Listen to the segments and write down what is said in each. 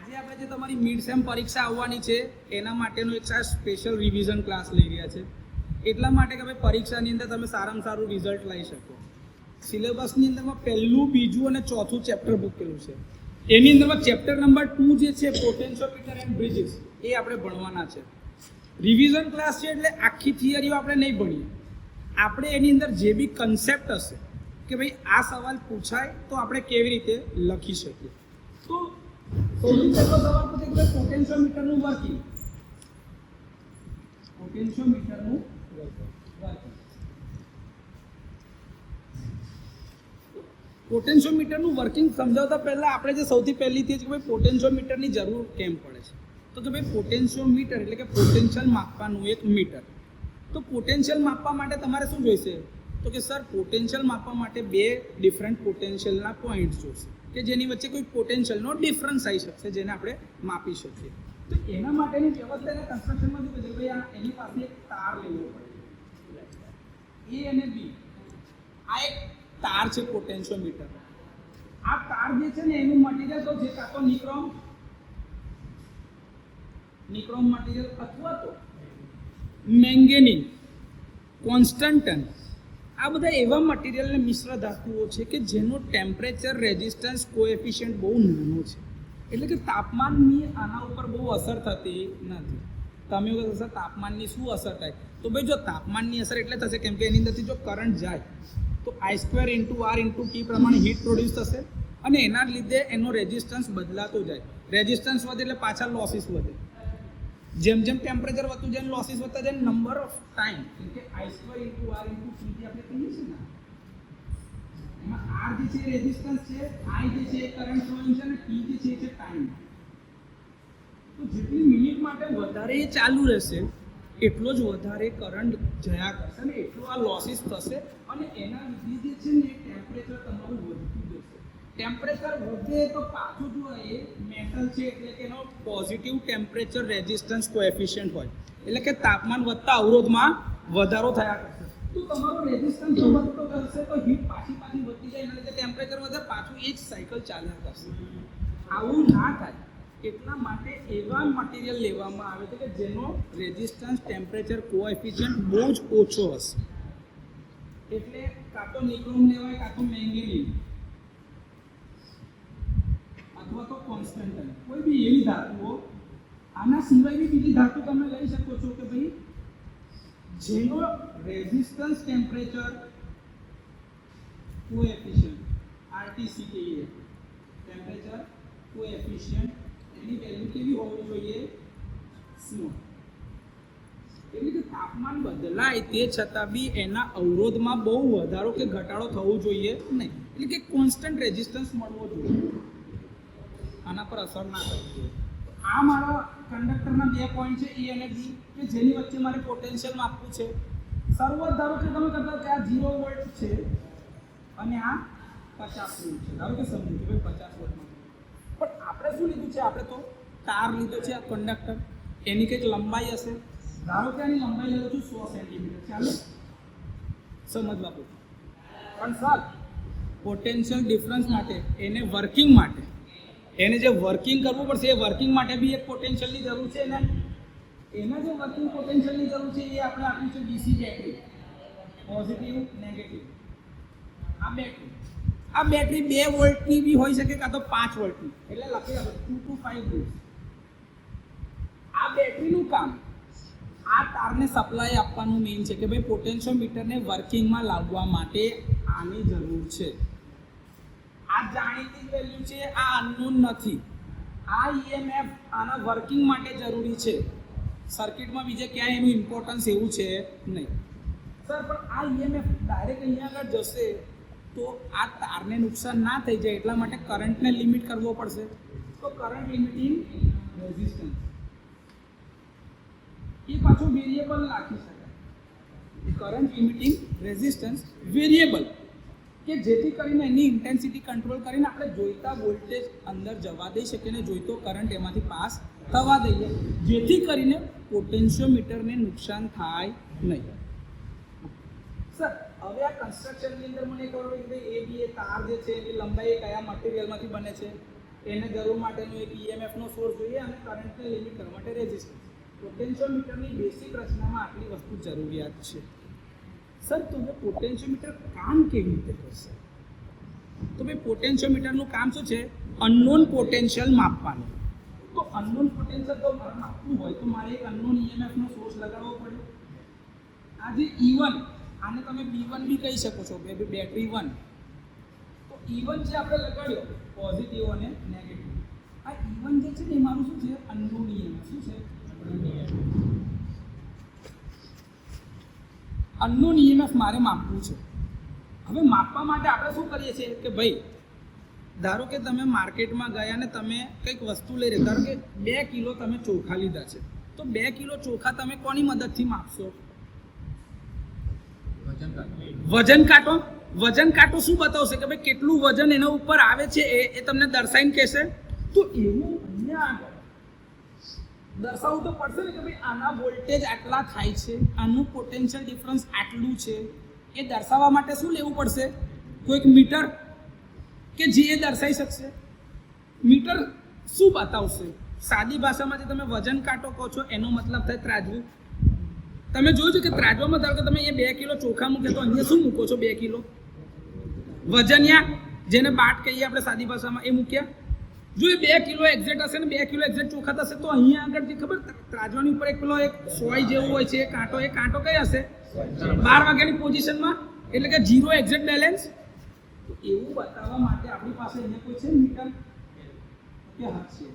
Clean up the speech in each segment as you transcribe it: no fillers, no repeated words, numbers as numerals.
આજે આપણે જે તમારી મિડ સેમ પરીક્ષા આવવાની છે એના માટેનો એક સ્પેશિયલ રિવિઝન ક્લાસ લઈ રહ્યા છે. એટલા માટે કે ભાઈ પરીક્ષાની અંદર તમે સારામાં સારું રિઝલ્ટ લઈ શકો. સિલેબસની અંદરમાં પહેલું, બીજું અને ચોથું ચેપ્ટર મૂકેલું છે. એની અંદરમાં ચેપ્ટર નંબર 2 જે છે પોટેન્શિયોમીટર એન્ડ બ્રિજીસ એ આપણે ભણવાના છે. રિવિઝન ક્લાસ છે એટલે આખી થિયરીઓ આપણે નહીં ભણીએ. આપણે એની અંદર જે બી કન્સેપ્ટ હશે કે ભાઈ આ સવાલ પૂછાય તો આપણે કેવી રીતે લખી શકીએ. તો સૌથી પહેલો સવાલ પૂછે કે પોટેન્શિયોમીટરનું વર્કિંગ. પોટેન્શિયોમીટરનું વર્કિંગ. પોટેન્શિયોમીટરનું વર્કિંગ સમજાવતા પહેલા આપણે જે સૌથી પહેલી ચીજ કે ભાઈ પોટેન્શિયોમીટરની જરૂર કેમ પડે છે, તો કે ભાઈ પોટેન્શિયોમીટર એટલે કે પોટેન્શિયલ માપવાનું એક મીટર. તો પોટેન્શિયલ માપવા માટે તમારે શું જોઈશે, તો કે સર પોટેન્શિયલ માપવા માટે બે ડિફરન્ટ પોટેન્શિયલના પોઈન્ટ જોઈશે કે જેની વચ્ચે કોઈ પોટેન્શિયલનો ડિફરન્સ આવી શકશે જેને આપણે માપી શકીએ. તો એના માટેની વ્યવસ્થા એના કન્સ્ટ્રક્શનમાં શું છે, ભાઈ આ એની પાસે એક તાર લેવો પડે, એ અને બી. આ એક તાર છે પોટેન્શિયોમીટર. આ તાર જે છે ને એનું મટીરિયલ તો છે કાં તો નિક્રોમ મટીરિયલ અથવા તો મેંગેનીઝ, કોન્સ્ટન્ટન. આ બધા એવા મટીરિયલને મિશ્ર ધાતુઓ છે કે જેનો ટેમ્પરેચર રેઝિસ્ટન્સ કોએફિશિયન્ટ બહુ નાનો છે. એટલે કે તાપમાનની આના ઉપર બહુ અસર થતી નથી. તમે કહો સર તાપમાનની શું અસર થાય, તો ભાઈ જો તાપમાનની અસર એટલે થશે કેમ કે એની અંદરથી જો કરંટ જાય તો I² × R × T પ્રમાણે હીટ પ્રોડ્યુસ થશે અને એના લીધે એનો રેઝિસ્ટન્સ બદલાતો જાય. રેઝિસ્ટન્સ વધે એટલે પાછા લોસીસ વધે. જેમ જેમ ટેમ્પરેચર વધતું જાય લોસીસ વધતા જાય. નંબર ઓફ ટાઈમ એટલે I² × R × T જે આપણે કહીએ છીએ ને, એમાં R જે છે રેઝિસ્ટન્સ છે, I જે છે કરંટ ફ્લોઈંગ છે અને T જે છે ટાઈમ. તો જેટલી મિનિટ માટે વધારે એ ચાલુ રહેશે એટલો જ વધારે કરંટ જયા કરશે અને એટલો આ લોસીસ થશે અને એના લીધે જે છે ને ટેમ્પરેચર તમારું વધતું જશે. ટેમ્પરેચર વધે તો પાછું જો એ મેટલ છે એટલે કે એનો પોઝિટિવ ટેમ્પરેચર રેઝિસ્ટન્સ કોએફિશિયન્ટ હોય એટલે કે તાપમાન વધતા અવરોધમાં વધારો થયા કરશે. તો તમારો રેઝિસ્ટન્સ વધતો કરશે તો હીટ પાછી વધતી જાય એના લીધે ટેમ્પરેચર વધે, પાછું એ જ સાયકલ ચાલ્યા કરશે. આવું ના થાય એટલા માટે એવા મટીરિયલ લેવામાં આવે છે કે જેનો રેઝિસ્ટન્સ ટેમ્પરેચર કોએફિશિયન્ટ બહુ જ ઓછો હશે. એટલે કાં તો નિક્રોમ લેવાય કાં તો મેંગેનીઝ અથવા તો કોન્સ્ટન્ટન, કોઈ બી એવી ધાતુઓ. આના સિવાય બી બીજી ધાતુ તમે લઈ શકો છો કે ભાઈ જેનો રેઝિસ્ટન્સ ટેમ્પરેચર કોએફિશિયન્ટ RTC કહીએ, ટેમ્પરેચર કોએફિશિયન્ટ એની વેલ્યુ કેવી હોવી જોઈએ, સ્મોલ. એટલે કે તાપમાન બદલાય તે છતાં બી એના અવરોધમાં બહુ વધારો કે ઘટાડો થવો જોઈએ નહીં. એટલે કે કોન્સ્ટન્ટ રેઝિસ્ટન્સ મળવો જોઈએ, આના પર અસર ના કરવી જોઈએ. આ મારા કંડક્ટરના બે પોઈન્ટ છે E અને B કે જેની વચ્ચે મારે પોટેન્શિયલ માપવું છે. શરૂઆત ધારો કે તમે કહેતા કે આ 0 વોલ્ટ છે અને આ 50 વોલ્ટ છે. ધારો કે સમજો કે ભાઈ 50 વોલ્ટમાં, પણ આપણે શું લીધું છે, આપણે તો તાર લીધો છે આ કંડક્ટર, એની કંઈક લંબાઈ હશે. ધારો કે આની લંબાઈ લેલો છું 100 સેન્ટીમીટર. ચાલો સમજવા પૂરતું. પણ સર પોટેન્શિયલ ડિફરન્સ માટે એને વર્કિંગ માટે એને જે વર્કિંગ કરવું પડશે એ વર્કિંગ માટે બી એક પોટેન્શિયલની જરૂર છે ને. એના જે વર્કિંગ પોટેન્શિયલની જરૂર છે એ આપણે આપ્યું છે DC બેટરી, પોઝિટિવ નેગેટિવ. આ બેટરી 2 વોલ્ટની બી હોઈ શકે કાં તો 5 વોલ્ટની, એટલે લખી રાખો 2 to 5 વોલ્ટ. આ બેટરીનું કામ આ તારને સપ્લાય આપવાનું મેઇન છે કે ભાઈ પોટેન્શિયોમીટરને વર્કિંગમાં લાવવા માટે આની જરૂર છે. આ જાણીતી વેલ્યુ છે, આ અનનોન નથી. આ EMF આના વર્કિંગ માટે જરૂરી છે. સર્કિટમાં બીજે ક્યાંય એનું ઇમ્પોર્ટન્સ એવું છે નહીં. સર પણ આ EMF ડાયરેક્ટ અહીંયા આગળ જશે તો આ તારને નુકસાન ના થઈ જાય એટલા માટે કરંટને લિમિટ કરવો પડશે. તો કરંટ લિમિટિંગ રેઝિસ્ટન્સ એ પાછું વેરિયેબલ રાખી શકાય. કરંટ લિમિટિંગ રેઝિસ્ટન્સ વેરિયેબલ કે જેથી કરીને એની ઇન્ટેન્સિટી કંટ્રોલ કરીને આપણે જોઈતા વોલ્ટેજ અંદર જવા દઈ શકીએ અને જોઈતો કરંટ એમાંથી પાસ થવા દઈએ, જેથી કરીને પોટેન્શિયોમીટરને નુકસાન થાય નહીં. સર હવે આ કન્સ્ટ્રક્શનની અંદર મને ખબર પડી કે એ બી એ તાર જે છે એની લંબાઈ કયા મટીરિયલમાંથી બને છે, એને જરૂર માટેનો એક ઈએમએફનો સોર્સ જોઈએ અને કરંટને લિમિટ કરવા માટે રેઝિસ્ટન્સ. પોટેન્શિયોમીટરની બેસિક રચનામાં આટલી વસ્તુ જરૂરિયાત છે. સર તો હવે પોટેન્શિયોમીટર કામ કેવી રીતે કરશે? તો ભાઈ પોટેન્શિયોમીટરનું કામ શું છે? અનનોન પોટેન્શિયલ માપવાનું. તો અનનોન પોટેન્શિયલ તો મારે માપવું હોય તો મારે એક અનનોન ઈએમએફનો સોર્સ લગાડવો પડે. આ જે E1 આને તમે B1 બી કહી શકો છો, બેટરી 1. તો E1 જે આપણે લગાડ્યો પોઝિટિવ અને નેગેટિવ, આ E1 જે છે ને એ મારું શું છે? Unknown EMF. શું છે? અનનોન ઈએમએફ મારે માપવું છે. હવે માપવા માટે આપણે શું કરીએ છીએ કે ભાઈ ધારો કે તમે માર્કેટમાં ગયા ને તમે કંઈક વસ્તુ લઈ રહ્યા, ધારો કે 2 કિલો તમે ચોખા લીધા છે, તો 2 કિલો ચોખા તમે કોની મદદથી માપશો? વજન કાંટો. વજન કાંટો શું બતાવશે કે ભાઈ કેટલું વજન એના ઉપર આવે છે એ તમને દર્શાવીને કહેશે. તો એવું અહીંયા આગળ દર્શાવવું તો પડશે ને કે ભાઈ આના વોલ્ટેજ આટલા થાય છે, આનું પોટેન્શિયલ ડિફરન્સ આટલું છે. એ દર્શાવવા માટે શું લેવું પડશે? કોઈક મીટર કે જે એ દર્શાવી શકશે. મીટર શું બતાવશે? સાદી ભાષામાં જે તમે વજન કાંટો કહો છો એનો મતલબ થાય ત્રાજવું. તમે જોયું છે કે ત્રાજવામાં ધારો કે તમે અહીંયા 2 કિલો ચોખા મૂકે તો અહીંયા શું મૂકો છો? 2 કિલો વજનિયા, જેને બાટ કહીએ આપણે સાદી ભાષામાં, એ મૂક્યા. જો એ 2 કિલો એક્ઝેક્ટ હશે ને 2 કિલો એક્ઝેક્ટ ચોખા થશે તો અહીંયા આગળ જે ખબર ત્રાજવાની ઉપર એક પેલો એક સોય જેવું હોય છે એ કાંટો કઈ હશે? 12 વાગ્યાની પોઝિશનમાં, એટલે કે 0 એક્ઝેક્ટ બેલેન્સ. તો એવું બતાવવા માટે આપણી પાસે અહીંયા કોઈ છે મીટર કે હાથ છે?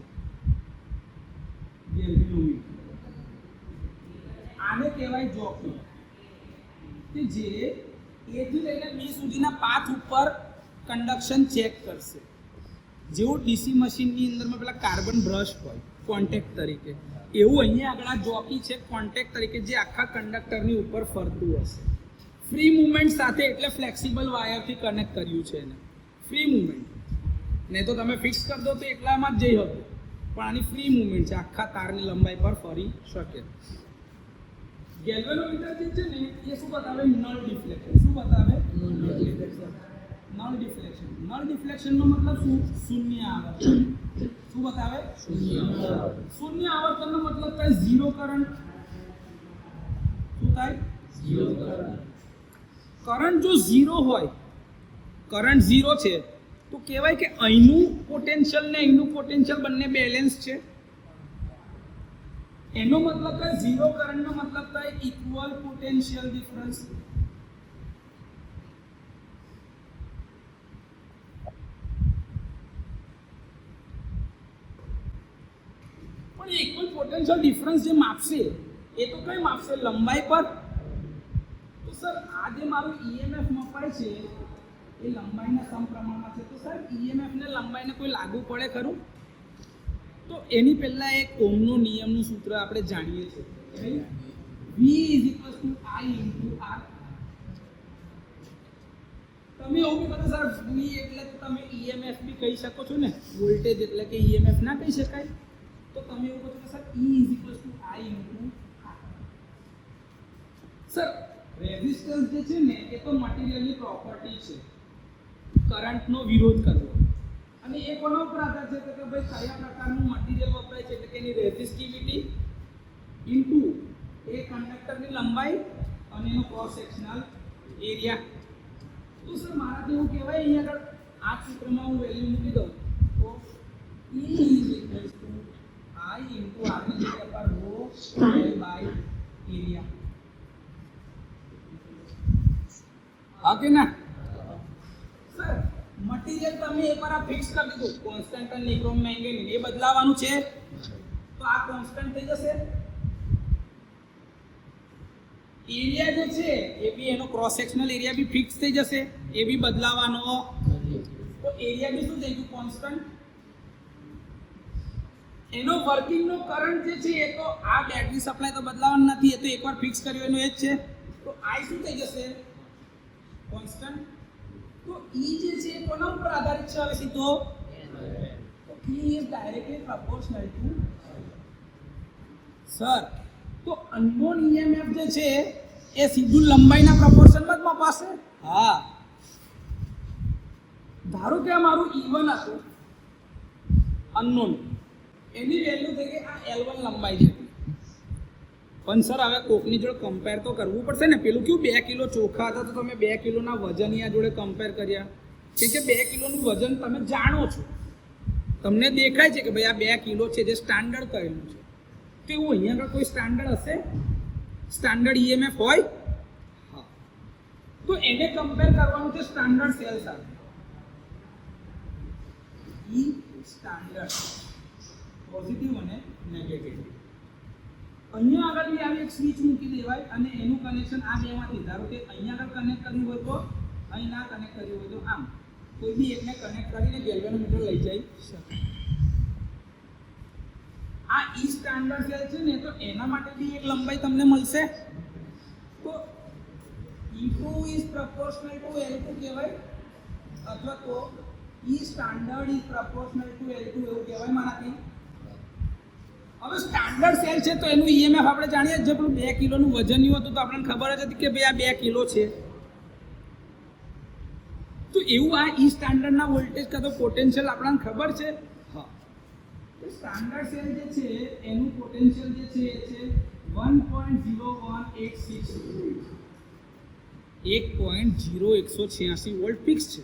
ગેલ્વેનોમીટર. આને કહેવાય જોકી, કે જે A થી લઈને B સુધીના પાથ ઉપર કન્ડક્શન ચેક કરશે. જેવું ડીસી મશીનની અંદરમાં પેલા કાર્બન બ્રશ હોય કોન્ટેક્ટ તરીકે, એવું અહીંયા આગળ આ જોકી છે કોન્ટેક્ટ તરીકે, જે આખા કંડક્ટરની ઉપર ફરતું હશે ફ્રી મુવમેન્ટ સાથે. એટલે ફ્લેક્સિબલ વાયરથી કનેક્ટ કર્યું છે એને, ફ્રી મુવમેન્ટ. નહીં તો તમે ફિક્સ કરી દો તો એકલામાં જ જઈ હતું, પણ આની ફ્રી મુવમેન્ટ છે, આખા તારની લંબાઈ પર ફરી શકે. ગેલ્વેનોમીટર જે છે ને એ શું બતાવે? Null deflection. શું બતાવે? Null deflection. નલ ડિફ્લેક્શનનો મતલબ શું? શૂન્ય આવર્તન. શું બતાવે? શૂન્ય આવર્તનનો મતલબ થાય 0 કરંટ. શું થાય? 0 કરંટ. કરંટ જો 0 હોય, કરંટ 0 છે તો કહેવાય કે અહીંનું પોટેન્શિયલ ને અહીંનું પોટેન્શિયલ બંને બેલેન્સ છે. એનો મતલબ થાય 0 કરંટનો મતલબ થાય ઇક્વલ પોટેન્શિયલ ડિફરન્સ. પણ ઇક્વલ પોટેન્શિયલ ડિફરન્સ જે માપશે એ તો કઈ માપશે? લંબાઈ પર. તો સર આ જે મારું ઈએમએફ મપાય છે એ લંબાઈના સમપ્રમાણમાં છે. તો સર ઈએમએફ ને લંબાઈને કોઈ લાગુ પડે ખરું? તો એની પહેલા એક ઓહમનો નિયમનું સૂત્ર આપણે જાણીએ છીએ, V = I × R. તમે એવું બી સર V એટલે તમે ઈએમએફ બી કહી શકો છો ને, વોલ્ટેજ એટલે કે ઈએમએફ ના કહી શકાય? તો તમે એવું કહો છો કે sir E = I × R. Sir resistance જે છે ને એ તો મટીરીયલની પ્રોપર્ટી છે, કરંટનો વિરોધ કરવો. અને એ કોના ઉપર આધાર છે કે ભાઈ કયા પ્રકારનું મટીરીયલ વપરાય છે, એટલે કે એની રેઝિસ્ટિવિટી ઇન્ટુ એ કંડક્ટરની લંબાઈ અને એનો ક્રોસ સેક્શનલ એરિયા. તો સર મારાથી એવું કહેવાય અહીંયા આગળ આ સૂત્રમાં હું વેલ્યુ મૂકી દઉં તો E = I × R ની જગ્યા પર ρ એરિયા. હા કે ના? સર મટીરીયલ તમે એકવાર આ ફિક્સ કરી દીધું, કોન્સ્ટન્ટ નિક્રોમ મેંગેનીઝ, એ બદલાવાનું છે તો આ કોન્સ્ટન્ટ થઈ જશે. એરિયા જે છે એ બી એનો ક્રોસ સેક્શનલ એરિયા બી ફિક્સ થઈ જશે, એ બી બદલાવાનો. તો એરિયા બી શું થઈ ગયું? કોન્સ્ટન્ટ. એનો વર્કિંગનો કરંટ જે છે એ તો આ બેટરી સપ્લાય તો બદલાવાનો નથી, એ તો એકવાર ફિક્સ કર્યો એનો એ જ છે. તો I શું થઈ જશે? કોન્સ્ટન્ટ. તો E જે છે એ કોના ઉપર આધારિત છે હવે સીધો? તો E is directly proportional to. Sir તો અનનોન EMF જે છે એ સીધું લંબાઈના પ્રોપોર્શનમાં જ મપાશે? હા. ધારો કે આ મારું E1 હતું અનનોન, એની વેલ્યુ થઈ ગઈ આ L1 લંબાઈ જેટલી. પણ સર હવે કોકની જોડે કમ્પેર તો કરવું પડશે ને. પેલું કેવું 2 કિલો ચોખા હતા તો તમે 2 કિલોના વજનિયા જોડે કમ્પેર કર્યા, કેમ કે 2 કિલોનું વજન તમે જાણો છો, તમને દેખાય છે કે ભાઈ આ 2 કિલો છે જે સ્ટાન્ડર્ડ કરેલું છે. તો એવું અહીંયા આગળ કોઈ સ્ટાન્ડર્ડ હશે, સ્ટાન્ડર્ડ EMF હોય? હા. તો એને કમ્પેર કરવાનું છે સ્ટાન્ડર્ડ સેલ સાથે. ઈ સ્ટાન્ડર્ડ પોઝિટિવ અને નેગેટિવ. અહીંયા આગળ બી આવી એક સ્વિચ મૂકી દેવાય અને એનું કનેક્શન આ બેમાંથી, ધારો કે અહીંયા આગળ કનેક્ટ કર્યું હોય તો અહીં ના કનેક્ટ કર્યું હોય તો આમ કોઈ બી એકને કનેક્ટ કરીને ગેલ્વેનોમીટર લઈ જઈ શકે. આ ઈ સ્ટાન્ડર્ડ સેલ છે ને, તો એના માટે બી એક લંબાઈ તમને મળશે. તો E2 is proportional to L2 કહેવાય, અથવા તો E standard is proportional to L2 એવું કહેવાય મારાથી. હવે સ્ટાન્ડર્ડ સેલ છે તો એનું EMF આપણે જાણીએ જ, પેલું 2 કિલોનું વજનનું હતું તો આપણને ખબર જ હતી કે ભાઈ આ 2 કિલો છે. તો એવું આ ઈ સ્ટાન્ડર્ડના વોલ્ટેજ કાં તો પોટેન્શિયલ આપણને ખબર છે. હા, સ્ટાન્ડર્ડ સેલ જે છે એનું પોટેન્શિયલ જે છે એ છે 1.0186 1.0186 વોલ્ટ ફિક્સ છે.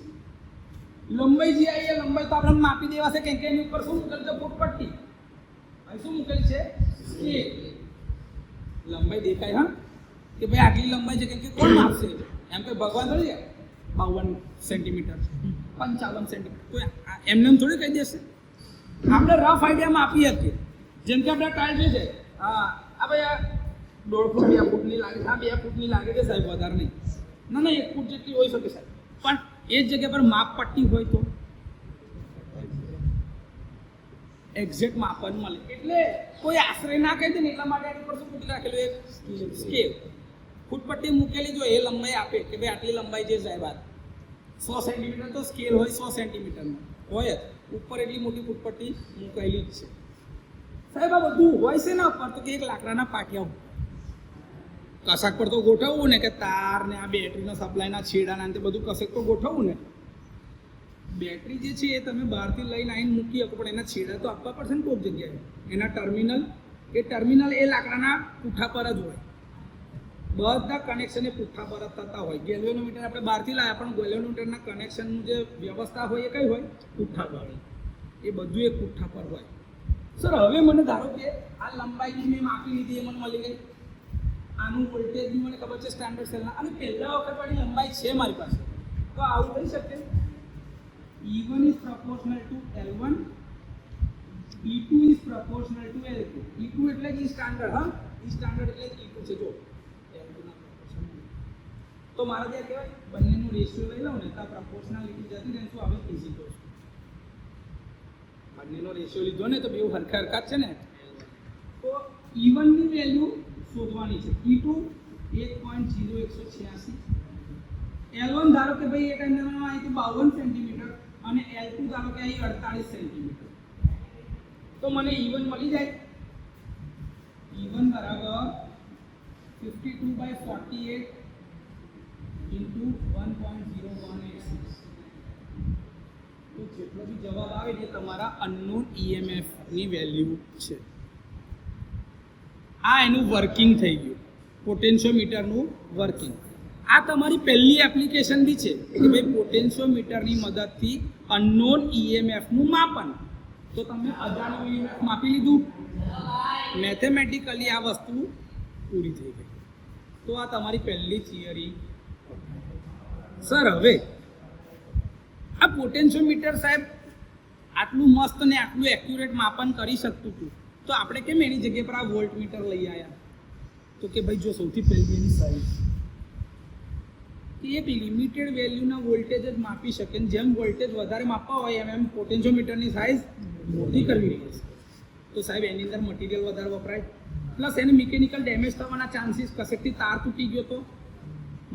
લંબાઈ જે આવી એ લંબાઈ તો આપણે માપી દેવાશે, કેમ કે એની ઉપર શું મૂકેલ છે? ફૂટપટ્ટી. અહીં શું મૂકેલ છે? સ્કેલ. લંબાઈ દેખાય હા કે ભાઈ આટલી લંબાઈ છે, કેમ કે કોણ માપશે? એમ કે ભગવાન થોડી 52 સેન્ટીમીટર 55 સેન્ટીમીટર તો એમને થોડી કહી દેશે. આપણે રફ આઈડિયામાં આપી શકીએ. જેમ કે આપણે ટાઈલ છે, હા આ ભાઈ આ 1.5 ફૂટ 2 ફૂટની લાગે છે, આ 2 ફૂટની લાગે છે સાહેબ, વધારે નહીં. ના 1 ફૂટ જેટલી હોઈ શકે સાહેબ, પણ એ જ જગ્યા પર માપ પટ્ટી હોય તો એક્ઝેક્ટ માપન મળે. એટલે કોઈ આશરે ના કહી દે ને, એટલા માટે એની પર શું મૂકી રાખેલું? એક સ્કેલ ફૂટપટ્ટી મૂકેલી, જો એ લંબાઈ આપે કે ભાઈ આટલી લંબાઈ છે સાહેબ, 100 સેન્ટીમીટર તો સ્કેલ હોય 100 સેન્ટીમીટરનું હોય જ, ઉપર એટલી મોટી ફૂટપટ્ટી મૂકાયેલી જ છે સાહેબ. આ બધું હોય છે ને ઉપર તો કે એક લાકડાના પાટિયા કશાક પર તો ગોઠવવું ને, કે તાર ને આ બેટરીનો સપ્લાયના છેડાના તે બધું કશેક તો ગોઠવવું ને. બેટરી જે છે એ તમે બહારથી લઈને આવીને મૂકી શકો, પણ એના છેડા તો આપવા પડશે ને કોઈક જગ્યાએ. એના ટર્મિનલ એ લાકડાના પૂઠા પર જ હોય. બધા કનેક્શન એ પૂઠા પર જ થતા હોય. ગેલ્વેનોમીટર આપણે બહારથી લાવ્યા, પણ ગેલ્વેનોમીટરના કનેક્શનનું જે વ્યવસ્થા હોય એ કઈ હોય? પૂઠા પર. એ બધું એક પૂઠા પર હોય. સર હવે મને ધારો કે આ લંબાઈ મેં માપી લીધી, એ મને મળી ગઈ. આનું વોલ્ટેજ બી મને ખબર છે સ્ટાન્ડર્ડ સેલના, અને પહેલા વખત વાળી લંબાઈ છે મારી પાસે, તો આવું કરી શકે. E1 is proportional to L1, E2 is proportional to L2. E2 એટલે કે સ્ટાન્ડર્ડ, હા ઈ સ્ટાન્ડર્ડ એટલે E2 છે. જો L2 ના proportional તો મારા જે કહેવાય બંનેનું રેશિયો લઈ લઉં ને તો પ્રોપોર્શનાલિટી જતી રહે. શું આવે? ઇઝિકલ. બંનેનો રેશિયો લીધો ને તો બે હરખા છે ને. તો E1 ની વેલ્યુ શોધવાની છે. E2 1.0186, L1 ધારો કે ભાઈ એક અંદરમાં આવી તો 52 સેન્ટીમીટર અને L2 ધારો કે અહીં 48 સેન્ટીમીટર. તો મને E1 મળી જાય. E1 બરાબર 52/48 into 1.0186. તો જેટલો બી જવાબ આવે એ તમારા અનનોન EMF ની વેલ્યુ છે. આ એનું વર્કિંગ થઈ ગયું, પોટેન્શિયોમીટરનું વર્કિંગ. આ તમારી પહેલી એપ્લિકેશન બી છે કે ભાઈ પોટેન્શિયોમીટરની મદદથી અનનોન EMFનું માપન. તો તમે અજાણ્યું EMF માપી લીધું, મેથેમેટિકલી આ વસ્તુ પૂરી થઈ ગઈ. તો આ તમારી પહેલી થિયરી. સર હવે આ પોટેન્શિયોમીટર સાહેબ આટલું મસ્ત ને આટલું એક્યુરેટ માપન કરી શકતું હતું, તો આપણે કેમ એની જગ્યાએ પર આ વોલ્ટમીટર લઈ આવ્યા? તો કે ભાઈ જો સૌથી પહેલી એની સાઈઝ એક લિમિટેડ વેલ્યુના વોલ્ટેજ જ માપી શકે, જેમ વોલ્ટેજ વધારે માપવા હોય એમ પોટેન્શિયોમીટરની સાઇઝ મોટી કરવી પડશે. તો સાહેબ એની અંદર મટીરિયલ વધારે વપરાય, પ્લસ એને મિકેનિકલ ડેમેજ થવાના ચાન્સીસ, કશેકથી તાર તૂટી ગયો તો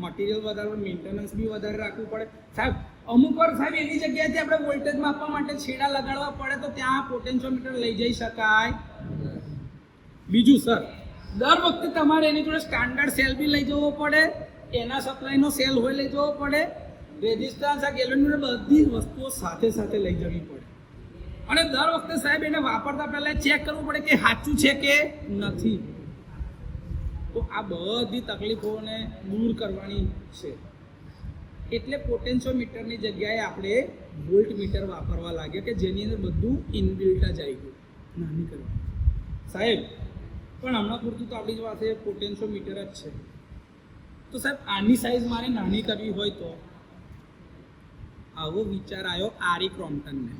મટીરિયલ વધારે, મેન્ટેનન્સ બી વધારે રાખવું પડે. સાહેબ અમુક વાર સાહેબ એની જગ્યાએથી આપણે વોલ્ટેજ માપવા માટે છેડા લગાડવા પડે, તો ત્યાં પોટેન્શિયોમીટર લઈ જઈ શકાય. બીજું સર, દર વખતે તમારે એની જોડે સ્ટાન્ડર્ડ સેલ બી લઈ જવો પડે, એના સપ્લાયનો સેલ હોય લઈ જવો પડે, રેઝિસ્ટન્સ, આ ગેલ્વેનોમીટર, બધી વસ્તુઓ સાથે સાથે લઈ જવી પડે. અને દર વખતે સાહેબ એને વાપરતા પહેલા ચેક કરવું પડે કે સાચું છે કે નથી. તો આ બધી તકલીફોને દૂર કરવાની છે. એટલે પોટેન્શિયોમીટરની જગ્યાએ આપણે વોલ્ટમીટર વાપરવા લાગ્યા કે જેની અંદર બધું ઇનબિલ્ટ જ આવી ગયું. નાની કરવા સાહેબ પણ હમણાં પૂરતું તો આપણી પાસે પોટેન્શિયોમીટર જ છે. તો સાહેબ આની સાઈઝ મારે નાની કરવી હોય તો આવો વિચાર આવ્યો આરી ક્રોમ્પટનને.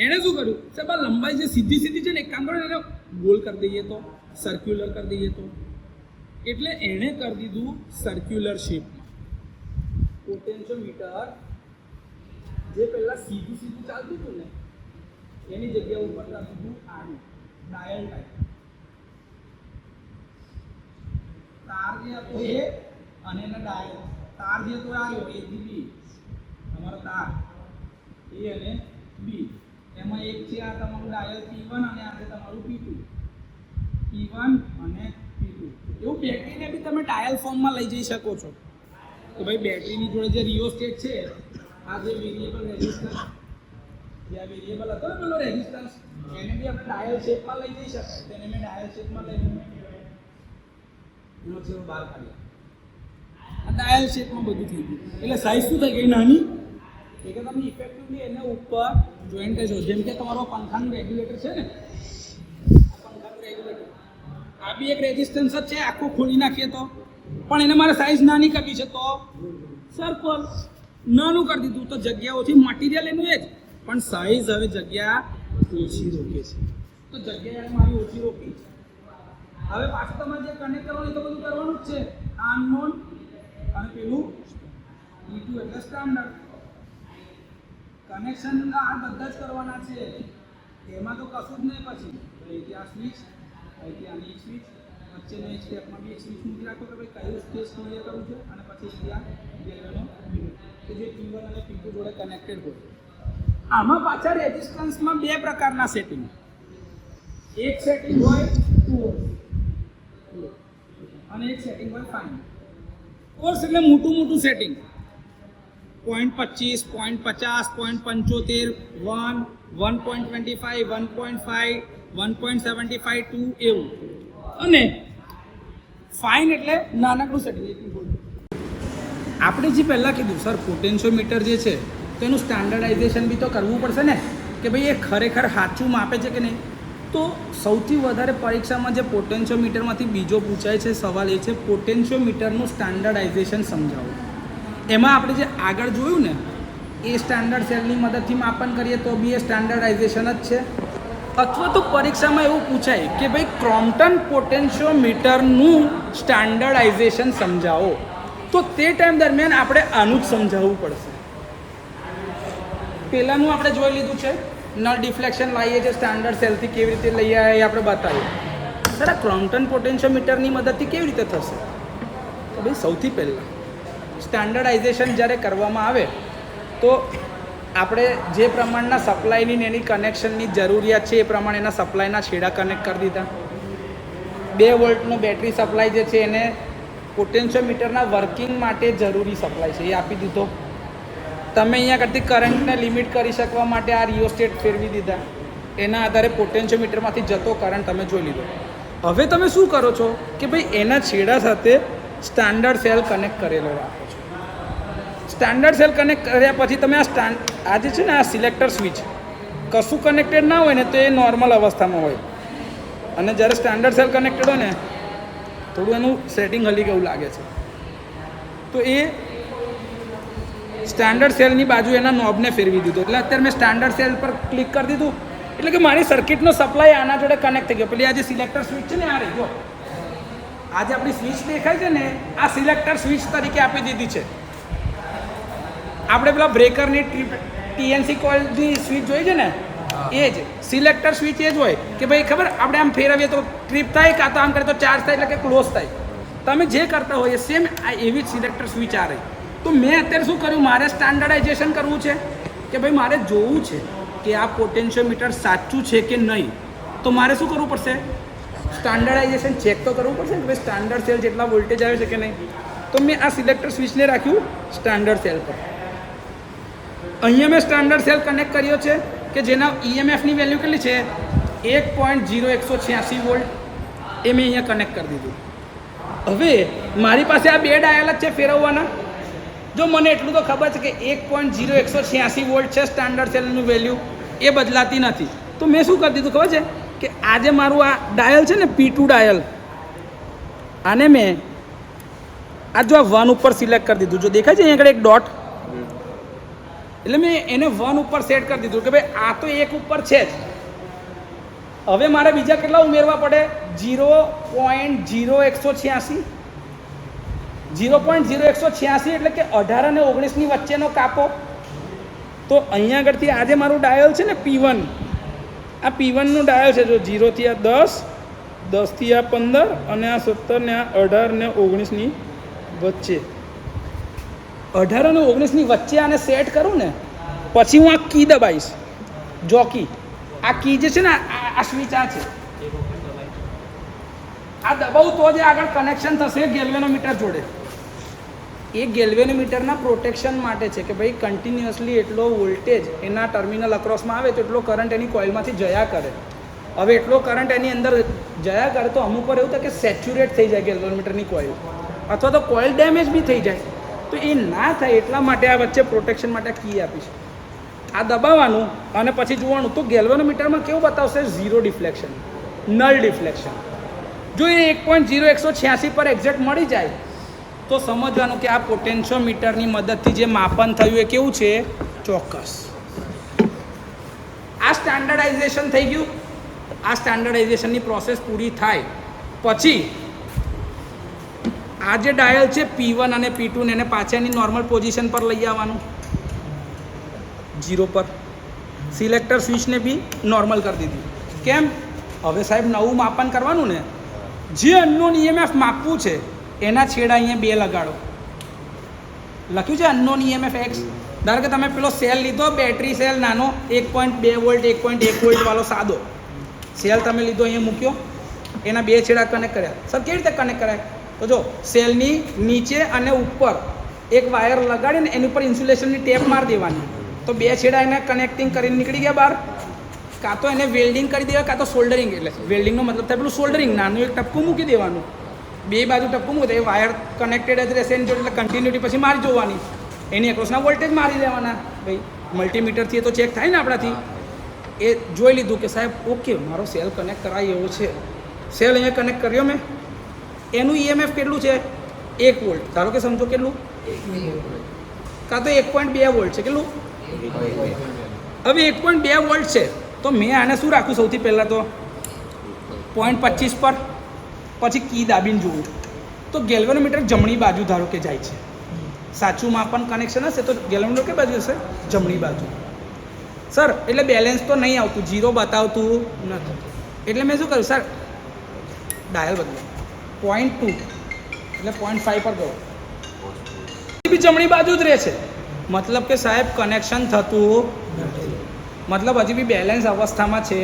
એણે શું કર્યું સાહેબ, આ લંબાઈ જે સીધી સીધી છે ને, એક કામ કરો એને ગોલ કરી દઈએ તો, સર્ક્યુલર કરી દઈએ તો. એટલે એણે કરી દીધું સર્ક્યુલર શેપમાં. પોટેન્શિયોમીટર જે પહેલા સીધું સીધું ચાલતું હતું ને એની જગ્યા ઉપર ચાલતું હતું આનું ડાયલ ટાઈપ તાર જે હતો એ અને એના ડાયલ. તાર જે હતો આવ્યો એ થી બી, તમારો તાર એ અને બી, એમાં એક છે આ તમારું ડાયલ P1 અને આ છે તમારું P2. P1 અને P2 એવું બેટરીને બી તમે ડાયલ ફોર્મમાં લઈ જઈ શકો છો. તો ભાઈ બેટરીની જોડે જે રિયોસ્ટેટ છે, આ જે વેરિયેબલ રેઝિસ્ટન્સ, જે આ વેરિયેબલ હતો ને પેલો રેઝિસ્ટન્સ, એને બી આપણે ડાયલ શેપમાં લઈ જઈ શકાય. તેને મેં ડાયલ શેપમાં લઈ એનો છેડો બહાર કાઢ્યો. આ ડાયલ શેપમાં બધું થઈ ગયું. એટલે સાઈઝ શું થઈ ગઈ નાની. એ કે તમે ઇફેક્ટિવલી એને ઉપર જોઈન્ટ કરશો. જેમ કે તમારો પંખાનું રેગ્યુલેટર છે ને, આ પંખાનું રેગ્યુલેટર, આ બી એક રેઝિસ્ટન્સ જ છે. આખું ખોલી નાખીએ તો પણ એને મારે સાઈઝ નાની કરવી છે તો સર્કલ નાનું કરી દીધું. તો જગ્યા ઓછી, મટીરિયલ એનું એ જ, પણ સાઈઝ હવે જગ્યા ઓછી રોકે છે. તો જગ્યા એને મારી ઓછી રોકી. હવે પાછું તમારે જે કનેક્ટ કરવાનું તો બધું કરવાનું જ છે. આ અનનોન અને પેલું E2 એટલે સ્ટાન્ડર્ડ કનેક્શન. આ બધા જ કરવાના છે. એમાં તો કશું જ નહીં. પછી અહીંથી આ સ્વિચ, અહીંથી આની સ્વિચ, વચ્ચેનો એક સ્ટેપમાં બી એક સ્વિચ મૂકી રાખો કે ભાઈ કયું સ્પેસ ક્લિયર કરવું છે. અને પછી ત્યાં ગેલનો કે જે P1 અને P2 જોડે કનેક્ટેડ હોય. આમાં પાછળ રેઝિસ્ટન્સમાં બે પ્રકારના સેટિંગ. એક સેટિંગ હોય 2 અને એક સેટિંગ હોય 5. કોર્સ એટલે મોટું મોટું સેટિંગ 0.25, 0.50, 0.75, 1, 1.25, 1.5, 1.75, 2 એવું. અને ફાઇન એટલે નાનકડું સેટિંગ. આપણે જે પહેલાં કીધું સર પોટેન્શિયોમીટર જે છે તો એનું સ્ટાન્ડર્ડાઇઝેશન બી તો કરવું પડશે ને, કે ભાઈ એ ખરેખર સાચું માપે છે કે નહીં. તો સૌથી વધારે પરીક્ષામાં જે પોટેન્શિયોમીટરમાંથી બીજો પૂછાય છે સવાલ એ છે પોટેન્શિયોમીટરનું સ્ટાન્ડર્ડાઇઝેશન સમજાવો. એમાં આપણે જે આગળ જોયું ને એ સ્ટાન્ડર્ડ સેલની મદદથી માપન કરીએ તો બી એ સ્ટાન્ડર્ડાઇઝેશન જ છે. અથવા તો પરીક્ષામાં એવું પૂછાય કે ભાઈ ક્રોમ્પટન પોટેન્શિયોમીટરનું સ્ટાન્ડર્ડાઇઝેશન સમજાવો. તો તે ટાઈમ દરમિયાન આપણે આનું જ સમજાવવું પડશે. પહેલાંનું આપણે જોઈ લીધું છે, નલ ડિફ્લેક્શન લાવીએ છીએ સ્ટાન્ડર્ડ સેલથી કેવી રીતે લઈ આવે એ આપણે બતાવ્યું. સર આ ક્રોમ્પટન પોટેન્શિયોમીટરની મદદથી કેવી રીતે થશે? તો ભાઈ સૌથી પહેલાં સ્ટાન્ડર્ડાઇઝેશન જ્યારે કરવામાં આવે તો આપણે જે પ્રમાણના સપ્લાયની એની કનેક્શનની જરૂરિયાત છે એ પ્રમાણે એના સપ્લાયના છેડા કનેક્ટ કરી દીધા. 2 વોલ્ટનો બેટરી સપ્લાય જે છે એને પોટેન્શિયોમીટરના વર્કિંગ માટે જરૂરી સપ્લાય છે એ આપી દીધો. તમે અહીંયા કરતી કરંટને લિમિટ કરી શકવા માટે આ રિયોસ્ટેટ ફેરવી દીધા. એના આધારે પોટેન્શિયોમીટરમાંથી જતો કરંટ તમે જોઈ લીધો. હવે તમે શું કરો છો કે ભાઈ એના છેડા સાથે સ્ટાન્ડર્ડ સેલ કનેક્ટ કરેલો રાખો છો. સ્ટાન્ડર્ડ સેલ કનેક્ટ કર્યા પછી તમે આ જે છે ને આ સિલેક્ટર સ્વિચ કશું કનેક્ટેડ ના હોય ને તો એ નોર્મલ અવસ્થામાં હોય. અને જ્યારે સ્ટાન્ડર્ડ સેલ કનેક્ટેડ હોય ને થોડું એનું સેટિંગ હલી ગયું લાગે છે. તો એ સ્ટાન્ડર્ડ સેલની બાજુ એના નોબને ફેરવી દીધો. એટલે અત્યારે મેં સ્ટાન્ડર્ડ સેલ પર ક્લિક કરી દીધું એટલે કે મારી સર્કિટનો સપ્લાય આના જોડે કનેક્ટ થઈ ગયો. પેલી આ જે સિલેક્ટર સ્વિચ છે ને આ રહી જો, આજે આપણી સ્વિચ દેખાય છે ને આ સિલેક્ટર સ્વિચ તરીકે આપી દીધી છે. આપણે પેલા બ્રેકરની TNC કોઇલની સ્વિચ જોઈ છે ને એ જ સિલેક્ટર સ્વિચ એ જ હોય કે ભાઈ ખબર આપણે આમ ફેરવીએ તો ટ્રીપ થાય, કાં તો આમ કરે તો ચાર્જ થાય એટલે કે ક્લોઝ થાય. તમે જે કરતા હોય એ સેમ આ એવી જ સિલેક્ટર સ્વિચ આ રહી. તો મેં અત્યારે શું કર્યું, મારે સ્ટાન્ડર્ડાઇઝેશન કરવું છે કે ભાઈ મારે જોવું છે કે આ પોટેન્શિયોમીટર સાચું છે કે નહીં. તો મારે શું કરવું પડશે, સ્ટાન્ડર્ડાઇઝેશન ચેક તો કરવું પડશે કે ભાઈ સ્ટાન્ડર્ડ સેલ જેટલા વોલ્ટેજ આવે છે કે નહીં. તો મેં આ સિલેક્ટર સ્વિચને રાખ્યું સ્ટાન્ડર્ડ સેલ પર. અહીંયા મેં સ્ટાન્ડર્ડ સેલ કનેક્ટ કર્યો છે કે જેના EMFની વેલ્યુ કેટલી છે 1.0186 વોલ્ટ એ મેં અહીંયા કનેક્ટ કરી દીધું. હવે મારી પાસે આ બે ડાયલ જ છે ફેરવવાના. જો મને એટલું તો ખબર છે કે 1.0186 વોલ્ટ છે સ્ટાન્ડર્ડ સેલનું વેલ્યુ, એ બદલાતી નથી. તો મેં શું કરી દીધું ખબર છે કે આજે મારું આ ડાયલ છે ને P2 ડાયલ, આને મેં આ જો આ 1 ઉપર સિલેક્ટ કરી દીધું. જો દેખાય છે અહીંયા આગળ એક ડોટ, એટલે મેં એને 1 ઉપર સેટ કરી દીધું કે ભાઈ આ તો 1 ઉપર છે જ. હવે મારે બીજા કેટલા ઉમેરવા પડે 0.0186 0.0186 એટલે કે 18 અને 19 ની વચ્ચેનો કાપો. તો અહીંયા આગળથી આજે મારું ડાયલ છે ને P1, આ P1 નું ડાયલ છે. જો 0 થી આ 10, 10 થી આ 15 અને આ 17 ને આ 18 ને 19 ની વચ્ચે, 18 અને 19 ની વચ્ચે આને સેટ કરું ને પછી હું આ કી દબાઈશ, જોકી. આ કી જે છે ને આ સ્વિચ આ છે, આ દબાવું તો જ આગળ કનેક્શન થશે ગેલ્વેનોમીટર જોડે. એ ગેલ્વેનોમીટરના પ્રોટેક્શન માટે છે કે ભાઈ કન્ટિન્યુઅસલી એટલો વોલ્ટેજ એના ટર્મિનલ અક્રોસમાં આવે તો એટલો કરંટ એની કોઇલમાંથી જયા કરે. હવે એટલો કરંટ એની અંદર જયા કરે તો અમુક વાર એવું થાય કે સેચ્યુરેટ થઈ જાય ગેલ્વેનોમીટરની કોઇલ, અથવા તો કોઇલ ડેમેજ બી થઈ જાય. તો એ ના થાય એટલા માટે આ વચ્ચે પ્રોટેક્શન માટે કી આપીશ. આ દબાવવાનું અને પછી જોવાનું તો ગેલ્વેનોમીટરમાં કેવું બતાવશે 0 ડિફ્લેક્શન, નલ ડિફ્લેક્શન. જો એ 1.0186 પર એક્ઝેક્ટ મળી જાય તો સમજવાનું કે આ પોટેન્શિયોમીટરની મદદથી જે માપન થયું એ કેવું છે, ચોક્કસ. આ સ્ટાન્ડર્ડાઇઝેશન થઈ ગયું. આ સ્ટાન્ડર્ડાઇઝેશનની પ્રોસેસ પૂરી થાય પછી આ જે ડાયલ છે P1 અને P2 ને એને પાછળની નોર્મલ પોઝિશન પર લઈ આવવાનું, 0 પર. સિલેક્ટર સ્વિચને બી નોર્મલ કરી દીધી. કેમ? હવે સાહેબ નવું માપન કરવાનું ને, જે અનનોન EMF માપવું છે એના છેડા અહીંયા 2 લગાડો. લખ્યું છે અનનોન EMF X. ધારો કે તમે પેલો સેલ લીધો, બેટરી સેલ નાનો 1.2 વોલ્ટ 1.1 વોલ્ટ વાળો સાદો સેલ તમે લીધો, અહીંયા મૂક્યો, એના 2 છેડા કનેક્ટ કર્યા. સર કેવી રીતે કનેક્ટ કરાય? તો જો સેલની નીચે અને ઉપર એક વાયર લગાડીને એની ઉપર ઇન્સ્યુલેશનની ટેપ મારી દેવાની, તો 2 છેડા એને કનેક્ટિંગ કરીને નીકળી ગયા બહાર. કાં તો એને વેલ્ડિંગ કરી દેવા, કાં તો સોલ્ડરિંગ. એટલે વેલ્ડિંગનો મતલબ થાય પેલું સોલ્ડરિંગ, નાનું એક ટપકું મૂકી દેવાનું, 2 બાજુ ટપકું મૂકી દે, વાયર કનેક્ટેડ જ રહેશે એની જોડે. એટલે કન્ટિન્યુટી પછી મારી જોવાની, એની એક્રોસના વોલ્ટેજ મારી દેવાના. ભાઈ મલ્ટીમીટરથી એ તો ચેક થાય ને આપણાથી. એ જોઈ લીધું કે સાહેબ ઓકે મારો સેલ કનેક્ટ કરાય એવો છે. સેલ અહીંયા કનેક્ટ કર્યો મેં, એનું EMF કેટલું છે 1 વોલ્ટ. ધારો કે સમજો કેટલું, કાં તો 1.2 વોલ્ટ છે. કેટલું? હવે 1.2 વોલ્ટ છે તો મેં આને શું રાખું સૌથી પહેલાં તો 0.25 પર, પછી કી દાબીને જોવું. તો ગેલ્વેનોમીટર જમણી બાજુ ધારો કે જાય છે. સાચું માપન કનેક્શન હશે તો ગેલ્વેનોમીટર કઈ બાજુ હશે? જમણી બાજુ. સર એટલે બેલેન્સ તો નહીં આવતું, 0 બતાવતું નથી. એટલે મેં શું કર્યું સર, ડાયલ બદલો 0.2 એટલે 0.5 પર ગયો, એ બી જમણી બાજુ જ રહે છે. મતલબ કે સાહેબ કનેક્શન થતું નથી, મતલબ હજી બી બેલેન્સ અવસ્થામાં છે.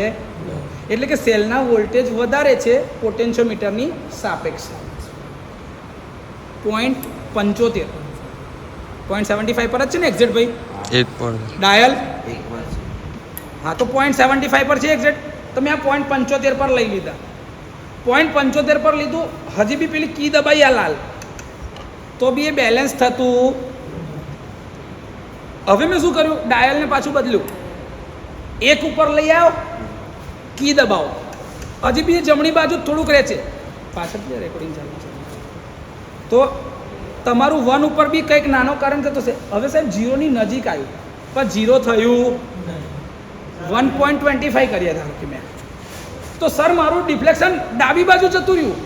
એટલે કે સેલના વોલ્ટેજ વધારે છે પોટેન્શિયોમીટરની સાપેક્ષ. 0.75 0.75 પર જ છે ને એક્ઝેક્ટ ભાઈ? ડાયલ હા તો 0.75 પર છે એક્ઝેક્ટ. તમે આ 0.75 પર લઈ લીધા, 0.75 પર લીધું, હજી બી પેલી કી દબાઈ આ લાલ, તો બી એ બેલેન્સ થતું. હવે મેં શું કર્યું, ડાયલને પાછું બદલ્યું, 1 ઉપર લઈ આવો, કી દબાવો, હજી બી જમણી બાજુ થોડુંક રહે છે. પાછળ રેકોર્ડિંગ ચાલુ છે તો તમારું 1 ઉપર બી કંઈક નાનો કરંટ થતો છે. હવે સાહેબ 0 ની નજીક આવ્યું પણ 0 થયું 1.25 કર્યા ધારો કે મેં, તો સર મારું ડિફ્લેક્શન ડાબી બાજુ જતું રહ્યું.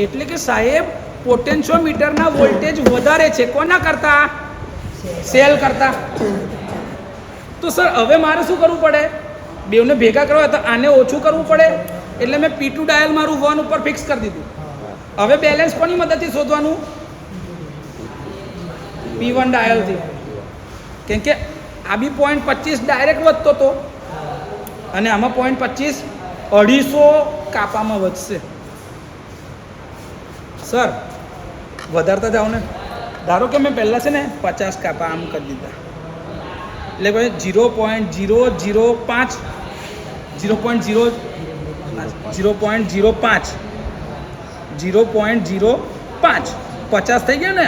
એટલે કે સાહેબ પોટેન્શિયોમીટરના વોલ્ટેજ વધારે છે કોના કરતા? સેલ કરતા. તો સર હવે મારે શું કરવું પડે? બેવને ભેગા કરવા તો આને ઓછું કરવું પડે. એટલે મેં P2 ડાયલ મારું 1 ઉપર ફિક્સ કરી દીધું. હવે બેલેન્સ કોની મદદથી શોધવાનું? P1 ડાયલથી. કેમ કે આ બી 0.25 ડાયરેક્ટ વધતો હતો અને આમાં 0.25 250 કાપામાં વધશે. સર વધારતા જાઓ ને, ધારો કે મેં પહેલાં છે ને 50 કાપા આમ કરી દીધા, એટલે ભાઈ 0.005 0.05 50 થઈ ગયા ને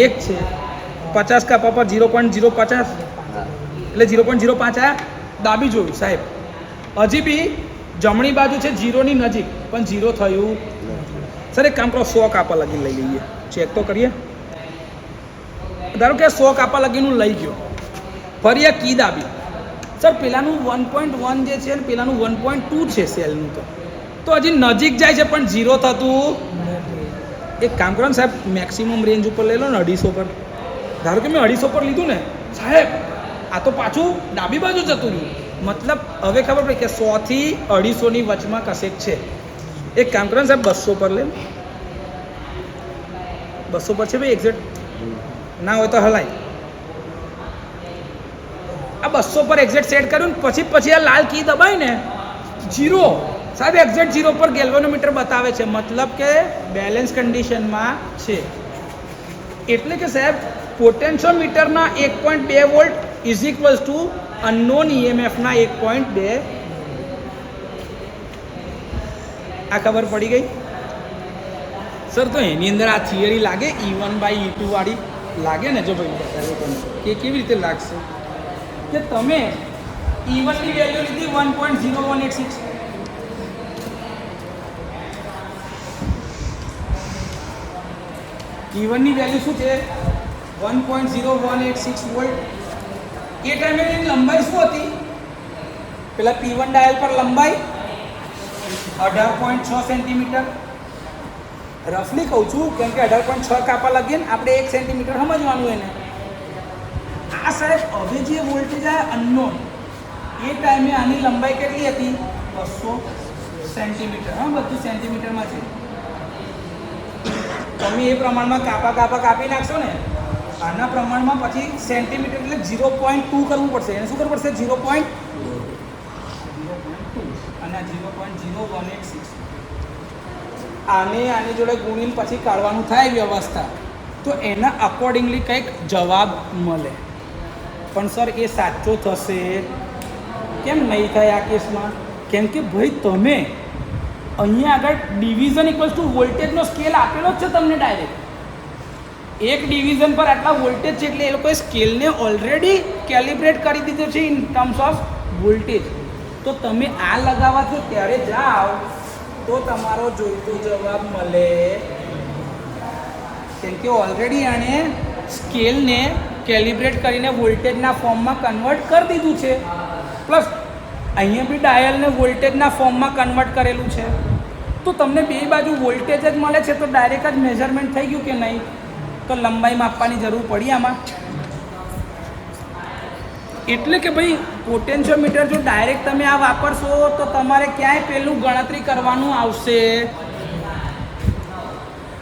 એક છે 50 કાપા પર 0.050 એટલે 0.05 આયા ડાબી જોયું સાહેબ હજી બી જમણી બાજુ છે 0 ની નજીક પણ 0 થયું સર એક કામ કરો 100 કાપા લગીને લઈ લઈએ ચેક તો કરીએ ધારો કે 100 કાપા લગીનું લઈ ગયો ફરી આ કી દાબી સર પેલાનું 1.1 જે છે ને પેલાનું 1.2 છે સેલનું તો હજી નજીક જાય છે પણ 0 થતું એક કામ કરો ને સાહેબ મેક્સિમમ રેન્જ ઉપર લઈ લો ને 250 પર ધારો કે મેં 250 પર લીધું ને સાહેબ આ તો પાછું ડાબી બાજુ જતું રહ્યું મતલબ હવે ખબર પડી કે 100 થી 250 ની વચમાં કશેક છે એક કામ કરો ને સાહેબ 200 પર લે 200 પર છે ભાઈ એક્ઝેક્ટ ના હોય તો હલાય આ 200 પર એક્ઝેક્ટ સેટ કર્યું ને પછી આ લાલ કી દબાય ને 0 સાહેબ એક્ઝેક્ટ 0 પર ગેલ્વેનોમીટર બતાવે છે મતલબ કે બેલેન્સ કન્ડિશનમાં છે એટલે કે સાહેબ પોટેન્શિયોમીટરના 1.2 volt is equals to unknown ઈએમએફના 1.2 આ ખબર પડી ગઈ સર તો એની અંદર આ થિયરી લાગે E1/E2 વાળી લાગે ને જો ભાઈ બતાવો તમે કે કેવી રીતે લાગશે કે તમે E1 ની વેલ્યુ લીધી 1.0186 E1 ની વેલ્યુ શું છે 1.0186 વોલ્ટ એ ટાઈમે એની લંબાઈ શું હતી પેલા P1 ડાયલ પર લંબાઈ 18.6 સેન્ટીમીટર રફલી કહું છું કેમ કે 18.6 કાપા લગીએ ને આપણે 1 સેન્ટીમીટર સમજવાનું એને આ સાહેબ હવે જે વોલ્ટેજ આ અનનોન એ ટાઈમે આની લંબાઈ કેટલી હતી 200 સેન્ટીમીટર હા બધું સેન્ટીમીટરમાં છે તમે એ પ્રમાણમાં કાપી નાખશો ને આના પ્રમાણમાં પછી સેન્ટીમીટર એટલે 0.2 કરવું પડશે એને શું કરવું પડશે 0.2 અને 0.0186 આની જોડે ગુણીને પછી કાઢવાનું થાય વ્યવસ્થા તો એના અકોર્ડિંગલી કંઈક જવાબ મળે પણ સર એ સાચો થશે કેમ નહીં થાય આ કેસમાં કેમ કે ભાઈ તમે અહીંયા આગળ ડિવિઝન ઇક્વલ્સ ટુ વોલ્ટેજનો સ્કેલ આપેલો જ છે તમને ડાયરેક્ટ એક ડિવિઝન પર આટલા વોલ્ટેજ છે એટલે એ લોકોએ સ્કેલને ઓલરેડી કેલિબ્રેટ કરી દીધો છે ઇન ટર્મ્સ ઓફ વોલ્ટેજ તો તમે આ લગાવવા છો ત્યારે જાઓ તો તમારો જોઈતો જવાબ મળે કેમ કે ઓલરેડી આણે સ્કેલને કેલિબ્રેટ કરીને વોલ્ટેજના ફોર્મમાં કન્વર્ટ કરી દીધું છે પ્લસ અહીંયા બી ડાયલને વોલ્ટેજના ફોર્મમાં કન્વર્ટ કરેલું છે તો તમને બે બાજુ વોલ્ટેજ જ મળે છે તો ડાયરેક્ટ જ મેઝરમેન્ટ થઈ ગયું કે નહીં તો લંબાઈ માપવાની જરૂર પડી આમાં એટલે કે ભાઈ પોટેન્શિયોમીટર જો ડાયરેક્ટ તમે આ વાપરશો તો તમારે ક્યાંય પેલું ગણતરી કરવાનું આવશે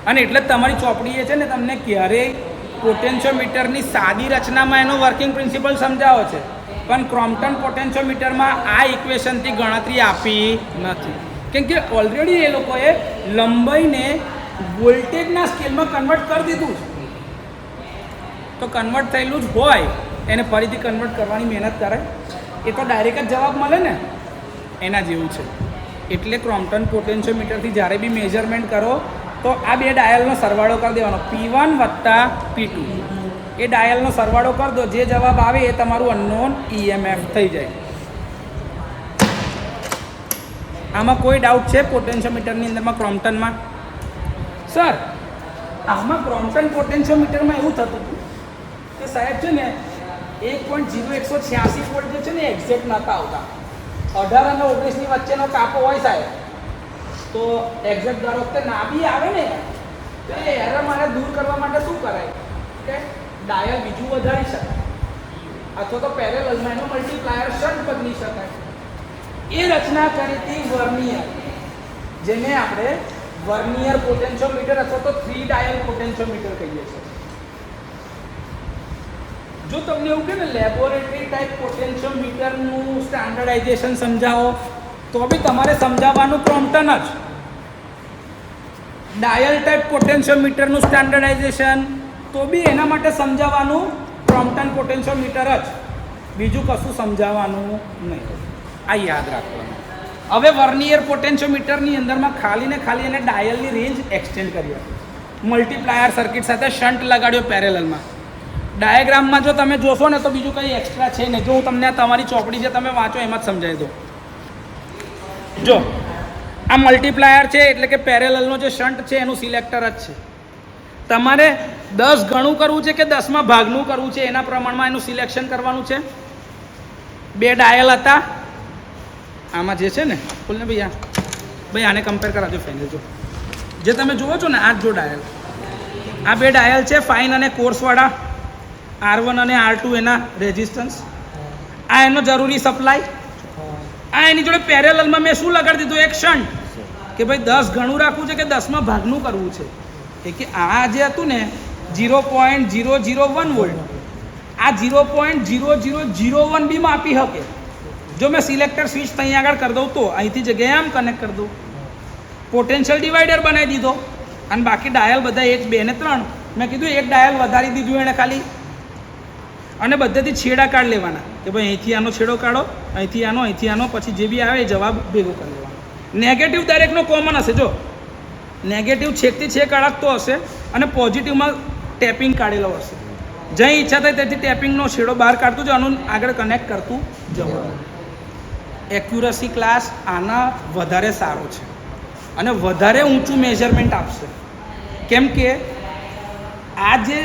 અને એટલે જ તમારી ચોપડીએ છે ને તમને ક્યારેય પોટેન્શિયોમીટરની સાદી રચનામાં એનો વર્કિંગ પ્રિન્સિપલ સમજાવો છે પણ ક્રોમ્પટન પોટેન્શિયોમીટરમાં આ ઇક્વેશનથી ગણતરી આપી નથી કેમ કે ઓલરેડી એ લોકોએ લંબાઈને વોલ્ટેજના સ્કેલમાં કન્વર્ટ કરી દીધું છે તો કન્વર્ટ થયેલું જ હોય એને ફરીથી કન્વર્ટ કરવાની મહેનત કરે એ તો ડાયરેક્ટ જ જવાબ મળે ને એના જેવું છે એટલે ક્રોમ્પટન પોટેન્શિયોમીટરથી જ્યારે બી મેઝરમેન્ટ કરો તો આ બે ડાયલનો સરવાળો કરી દેવાનો P1 વત્તા P2 એ ડાયલનો સરવાળો કરી દો જે જવાબ આવે એ તમારું અનનોન EMF થઈ જાય આમાં કોઈ ડાઉટ છે પોટેન્શિયોમીટરની અંદરમાં ક્રોમ્પટનમાં સર આમાં ક્રોમ્પટન પોટેન્શિયોમીટરમાં એવું થતું હતું કે સાહેબ છે ને 1.0186 વોલ્ટ જે છે ને એક્ઝેક્ટ નહોતા આવતા 18 અને 19 ની વચ્ચેનો કાપો હોય સાહેબ તો એક્ઝેક્ટ દર વખતે ના બી આવે ને તો એ એરર મારે દૂર કરવા માટે શું કરાય કે ડાયલ બીજું વધારી શકાય અથવા તો પેરેલલમાં એનો મલ્ટીપ્લાયર શન્ટ બદલી શકાય એ રચના કરી હતી વર્નિયર જેને આપણે વર્નિયર પોટેન્શિયોમીટર અથવા તો 3 ડાયલ પોટેન્શિયોમીટર કહીએ છીએ જો તમને એવું કે ને લેબોરેટરી ટાઈપ પોટેન્શિયોમીટરનું સ્ટાન્ડર્ડાઇઝેશન સમજાવો તો બી તમારે સમજાવવાનું ક્રોમ્પટન જ ડાયલ ટાઈપ પોટેન્શિયોમીટરનું સ્ટાન્ડર્ડાઇઝેશન તો બી એના માટે સમજાવવાનું ક્રોમ્પટન પોટેન્શિયોમીટર જ, બીજું કશું સમજાવવાનું નહીં. આ યાદ રાખવાનું. હવે વર્નિયર પોટેન્શિયોમીટરની અંદરમાં ખાલી ને ખાલી એને ડાયલની રેન્જ એક્સટેન્ડ કરી હતી. મલ્ટીપ્લાયર સર્કિટ સાથે શન્ટ લગાડ્યો પેરેલલમાં. ડાયાગ્રામમાં જો તમે જોશો ને તો બીજું કંઈ એક્સ્ટ્રા છે ને. જો હું તમને આ તમારી ચોપડી જે તમે વાંચો એમાં જ સમજાવી દઉં. જો આ મલ્ટીપ્લાયર છે એટલે કે પેરેલલનો જે શન્ટ છે એનું સિલેક્ટર જ છે. તમારે 10 ગણું કરવું છે કે 10માં ભાગનું કરવું છે એના પ્રમાણમાં એનું સિલેક્શન કરવાનું છે. 2 ડાયલ હતા આમાં જે છે ને, બોલને ભાઈ આને કમ્પેર કરાવજો ફાઇનલ. જો જે તમે જુઓ છો ને આ જો ડાયલ, આ 2 ડાયલ છે ફાઇન અને કોર્સવાળા, R1 અને R2 એના રેઝિસ્ટન્સ. આ એનો જરૂરી સપ્લાય. આ એની જોડે પેરેલલમાં મેં શું લગાડી દીધું, એક શન્ટ, કે ભાઈ 10 ગણું રાખવું છે કે 10માં ભાગનું કરવું છે. કે આ જે હતું ને 0.001 વોલ્ટ, આ 0.0001 બી માપી શકે. જો મેં સિલેક્ટર સ્વિચ અહીં આગળ કરી દઉં તો અહીંથી જગ્યાએ આમ કનેક્ટ કરી દઉં, પોટેન્શિયલ ડિવાઈડર બનાવી દીધો, અને બાકી ડાયલ બધા 1, 2 ને 3 મેં કીધું એક ડાયલ વધારી દીધું એણે ખાલી. અને બધેથી છેડા કાઢ લેવાના કે ભાઈ અહીંથી આનો છેડો કાઢો, અહીંથી આનો, પછી જે બી આવે એ જવાબ ભેગો કરી લેવાનો. નેગેટિવ દરેકનો કોમન હશે. જો નેગેટિવ છેકથી છેક અડકતો હશે અને પોઝિટિવમાં ટેપિંગ કાઢેલો હશે. જ્યાં ઈચ્છા થાય તેથી ટેપિંગનો છેડો બહાર કાઢતું જવાનું, આગળ કનેક્ટ કરતું જવાનું. એક્યુરસી ક્લાસ આના વધારે સારો છે અને વધારે ઊંચું મેઝરમેન્ટ આપશે. કેમ કે આ જે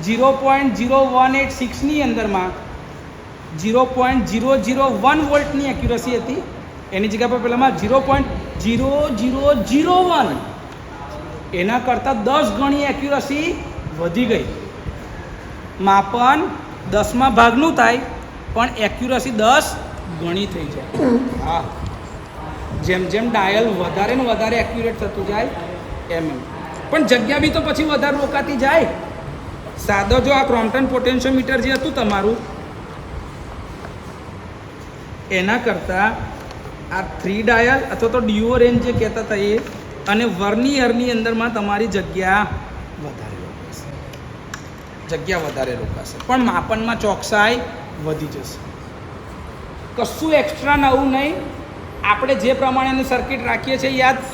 0.0186ની અંદરમાં 0.001 વોલ્ટની એક્યુરસી હતી, એની જગ્યા પર પહેલાંમાં 0.0001, એના કરતાં 10 ગણી એક્યુરસી વધી ગઈ. માપન 10માં ભાગનું થાય પણ એક્યુરસી 10 ગણી થઈ જાય. હા, જેમ જેમ ડાયલ વધારે ને વધારે એક્યુરેટ થતું જાય એમ. પણ જગ્યા બી તો પછી વધારે રોકાતી જાય. સાદો જો આ ક્રોમ્પટન પોટેન્શિયોમીટર જે હતું તમારું, એના કરતાં આ 3 ડાયલ અથવા તો ડીઓ રેન્જ જે કહેતા હતા એ, અને વર્નિયરની અંદરમાં તમારી જગ્યા વધારે રોકાશે, પણ માપનમાં ચોકસાઈ વધી જશે. કશું એક્સ્ટ્રા નવું નહીં. આપણે જે પ્રમાણેની સર્કિટ રાખીએ છીએ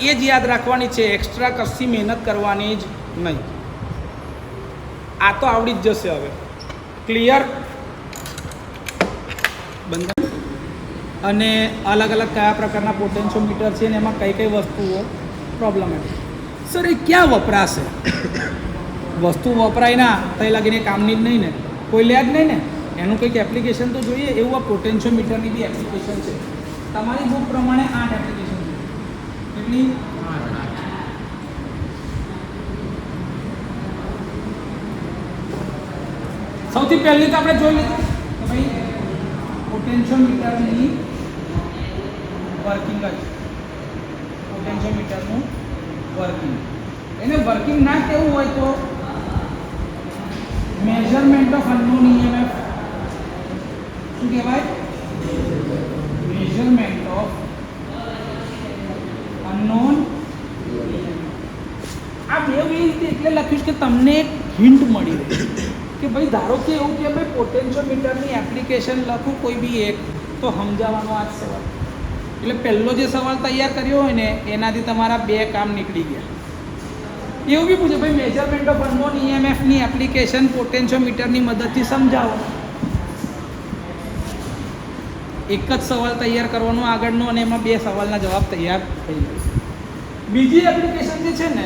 એ જ યાદ રાખવાની છે. એક્સ્ટ્રા કશી મહેનત કરવાની જ નહીં. આ તો આવડી જ જશે. હવે ક્લિયર? બંધ. અને અલગ અલગ કયા પ્રકારના પોટેન્શિયોમીટર છે ને એમાં કઈ કઈ વસ્તુઓ પ્રોબ્લેમેટિક. સર એ ક્યાં વપરાશે? વસ્તુ વપરાય ના ત્યાં લાગીને કામની જ નહીં ને, કોઈ લે જ નહીં ને. એનું કંઈક એપ્લિકેશન તો જોઈએ. એવું આ પોટેન્શિયોમીટરની બી એપ્લિકેશન છે. તમારી બુક પ્રમાણે 8 એપ્લિકેશન છે. કેટલી? 8. સૌથી પહેલી તો આપણે જોઈ લીધું કે ભાઈ પોટેન્શિયોમીટરની વર્કિંગ જ. પોટેન્શિયોમીટરનું વર્કિંગ, એને વર્કિંગ ના કેવું હોય તો મેઝરમેન્ટ ઓફ અનનોન EMF. શું કહેવાય? Measurement of unknown. આ બે રીતે એટલે લખ્યું કે તમને એક હિન્ટ મળી રહે કે ભાઈ ધારો કે એવું કે ભાઈ પોટેન્શિયોમીટરની એપ્લિકેશન લખું કોઈ બી એક તો સમજાવવાનો આ જ સવાલ. એટલે પહેલો જે સવાલ તૈયાર કર્યો હોય ને એનાથી તમારા 2 કામ નીકળી ગયા. એવું બી પૂછે ભાઈ મેઝરમેન્ટ ઓફ અનનોન EMFની એપ્લિકેશન પોટેન્શિયોમીટરની મદદથી સમજાવો. એક જ સવાલ તૈયાર કરવાનો આગળનો અને એમાં 2 સવાલના જવાબ તૈયાર થઈ જાય. બીજી એપ્લિકેશન જે છે ને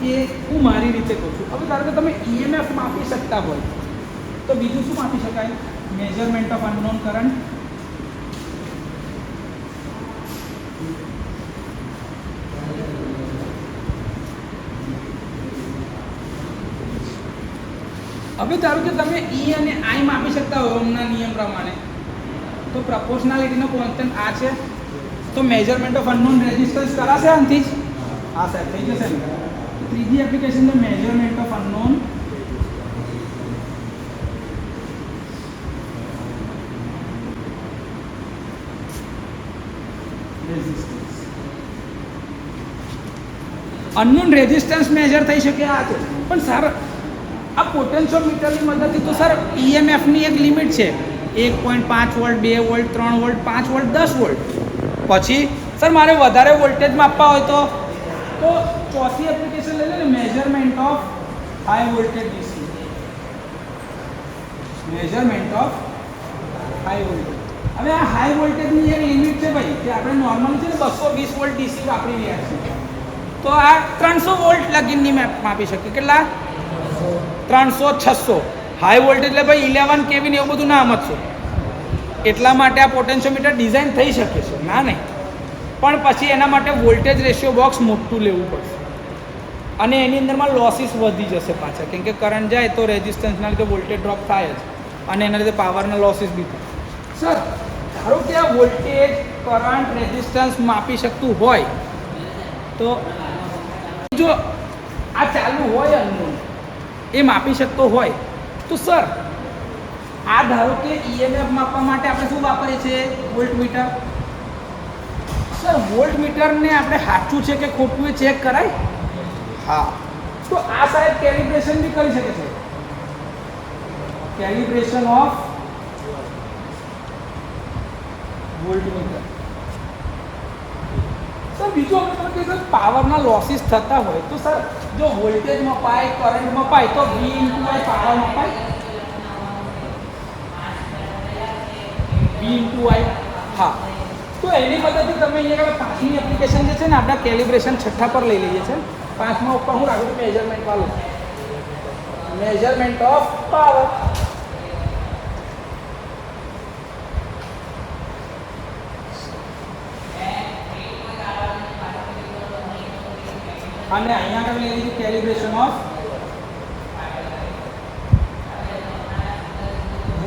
એ હું મારી રીતે કહું છું. હવે ધારો કે તમે EMF માપી શકતા હોય તો બીજું શું માપી શકાય? Measurement of unknown current. હવે ધારો કે તમે E અને I માપી શકતા હોય ઓહમના નિયમ પ્રમાણે, તો પ્રપોર્શનાલિટીનો કોન્સ્ટન્ટ આ છે, તો મેઝરમેન્ટ ઓફ અનનોન રેઝિસ્ટન્સ કરાશે આનાથી જ. હા સાહેબ થઈ જશે ને. ત્રીજી એપ્લિકેશન છે measurement of unknown resistance. Unknown resistance major થઈ શકે આ છે, પણ સારા આ પોટેન્શિયોમીટરની મદદથી તો સર ઈએમએફની એક લિમિટ છે 1.5 volt 2 volt 3 volt 5 volt 10 volt. પછી સર મારે વધારે વોલ્ટેજ માપવા હોય તો ચોથી એપ્લિકેશન લઈ લે ને measurement of high voltage DC. Measurement of high voltage. હવે આ હાઈ વોલ્ટેજની એક લિમિટ છે ભાઈ કે આપણે નોર્મલી છે ને 220 વોલ્ટ ડીસી વાપરી રહ્યા છીએ, તો આ 300 વોલ્ટ લગીનની માપી શકીએ. કેટલા? 300 600. હાઈ વોલ્ટેજ એટલે ભાઈ 11 કેવી ને એવું બધું ના સમજશો. એટલા માટે આ પોટેન્શિયોમીટર ડિઝાઇન થઈ શકે છે, ના નહીં, પણ પછી એના માટે વોલ્ટેજ રેશિયો બોક્સ મોટું લેવું પડશે અને એની અંદરમાં લોસીસ વધી જશે પાછા, કેમ કે કરંટ જાય તો રેઝિસ્ટન્સના લીધે વોલ્ટેજ ડ્રોપ થાય જ અને એના લીધે પાવરના લોસીસ બી થાય. સર ધારો કે આ વોલ્ટેજ કરંટ રેઝિસ્ટન્સ માપી શકતું હોય તો જો આ ચાલુ હોય અનનોન એ માપી શકતો હોય તો સર આ ધારો કે ઈએમએફ માપવા માટે આપણે શું વાપરીએ છીએ? વોલ્ટમીટર. સર વોલ્ટમીટરને આપણે સાચું છે કે ખોટું એ ચેક કરાય? હા. તો આ સાહેબ કેલિબ્રેશન બી કરી શકે છે. Calibration of voltmeter. સર બીજું આપણે તમે કહીએ પાવરના લોસીસ થતા હોય તો સર જો વોલ્ટેજ મપાય કરંટ મપાય તો V × I પાવર મપાય. V × I. હા. તો એની મદદથી તમે અહીંયા પાંચમી એપ્લિકેશન જે છે ને આપણા કેલિબ્રેશન છઠ્ઠા પર લઈ લઈએ છીએ. પાંચમા ઉપર હું રાખું છું મેઝરમેન્ટ વાળું. Measurement of power. અને અહીંયા આગળ લઈ લીધું કેલિબ્રેશન ઓફ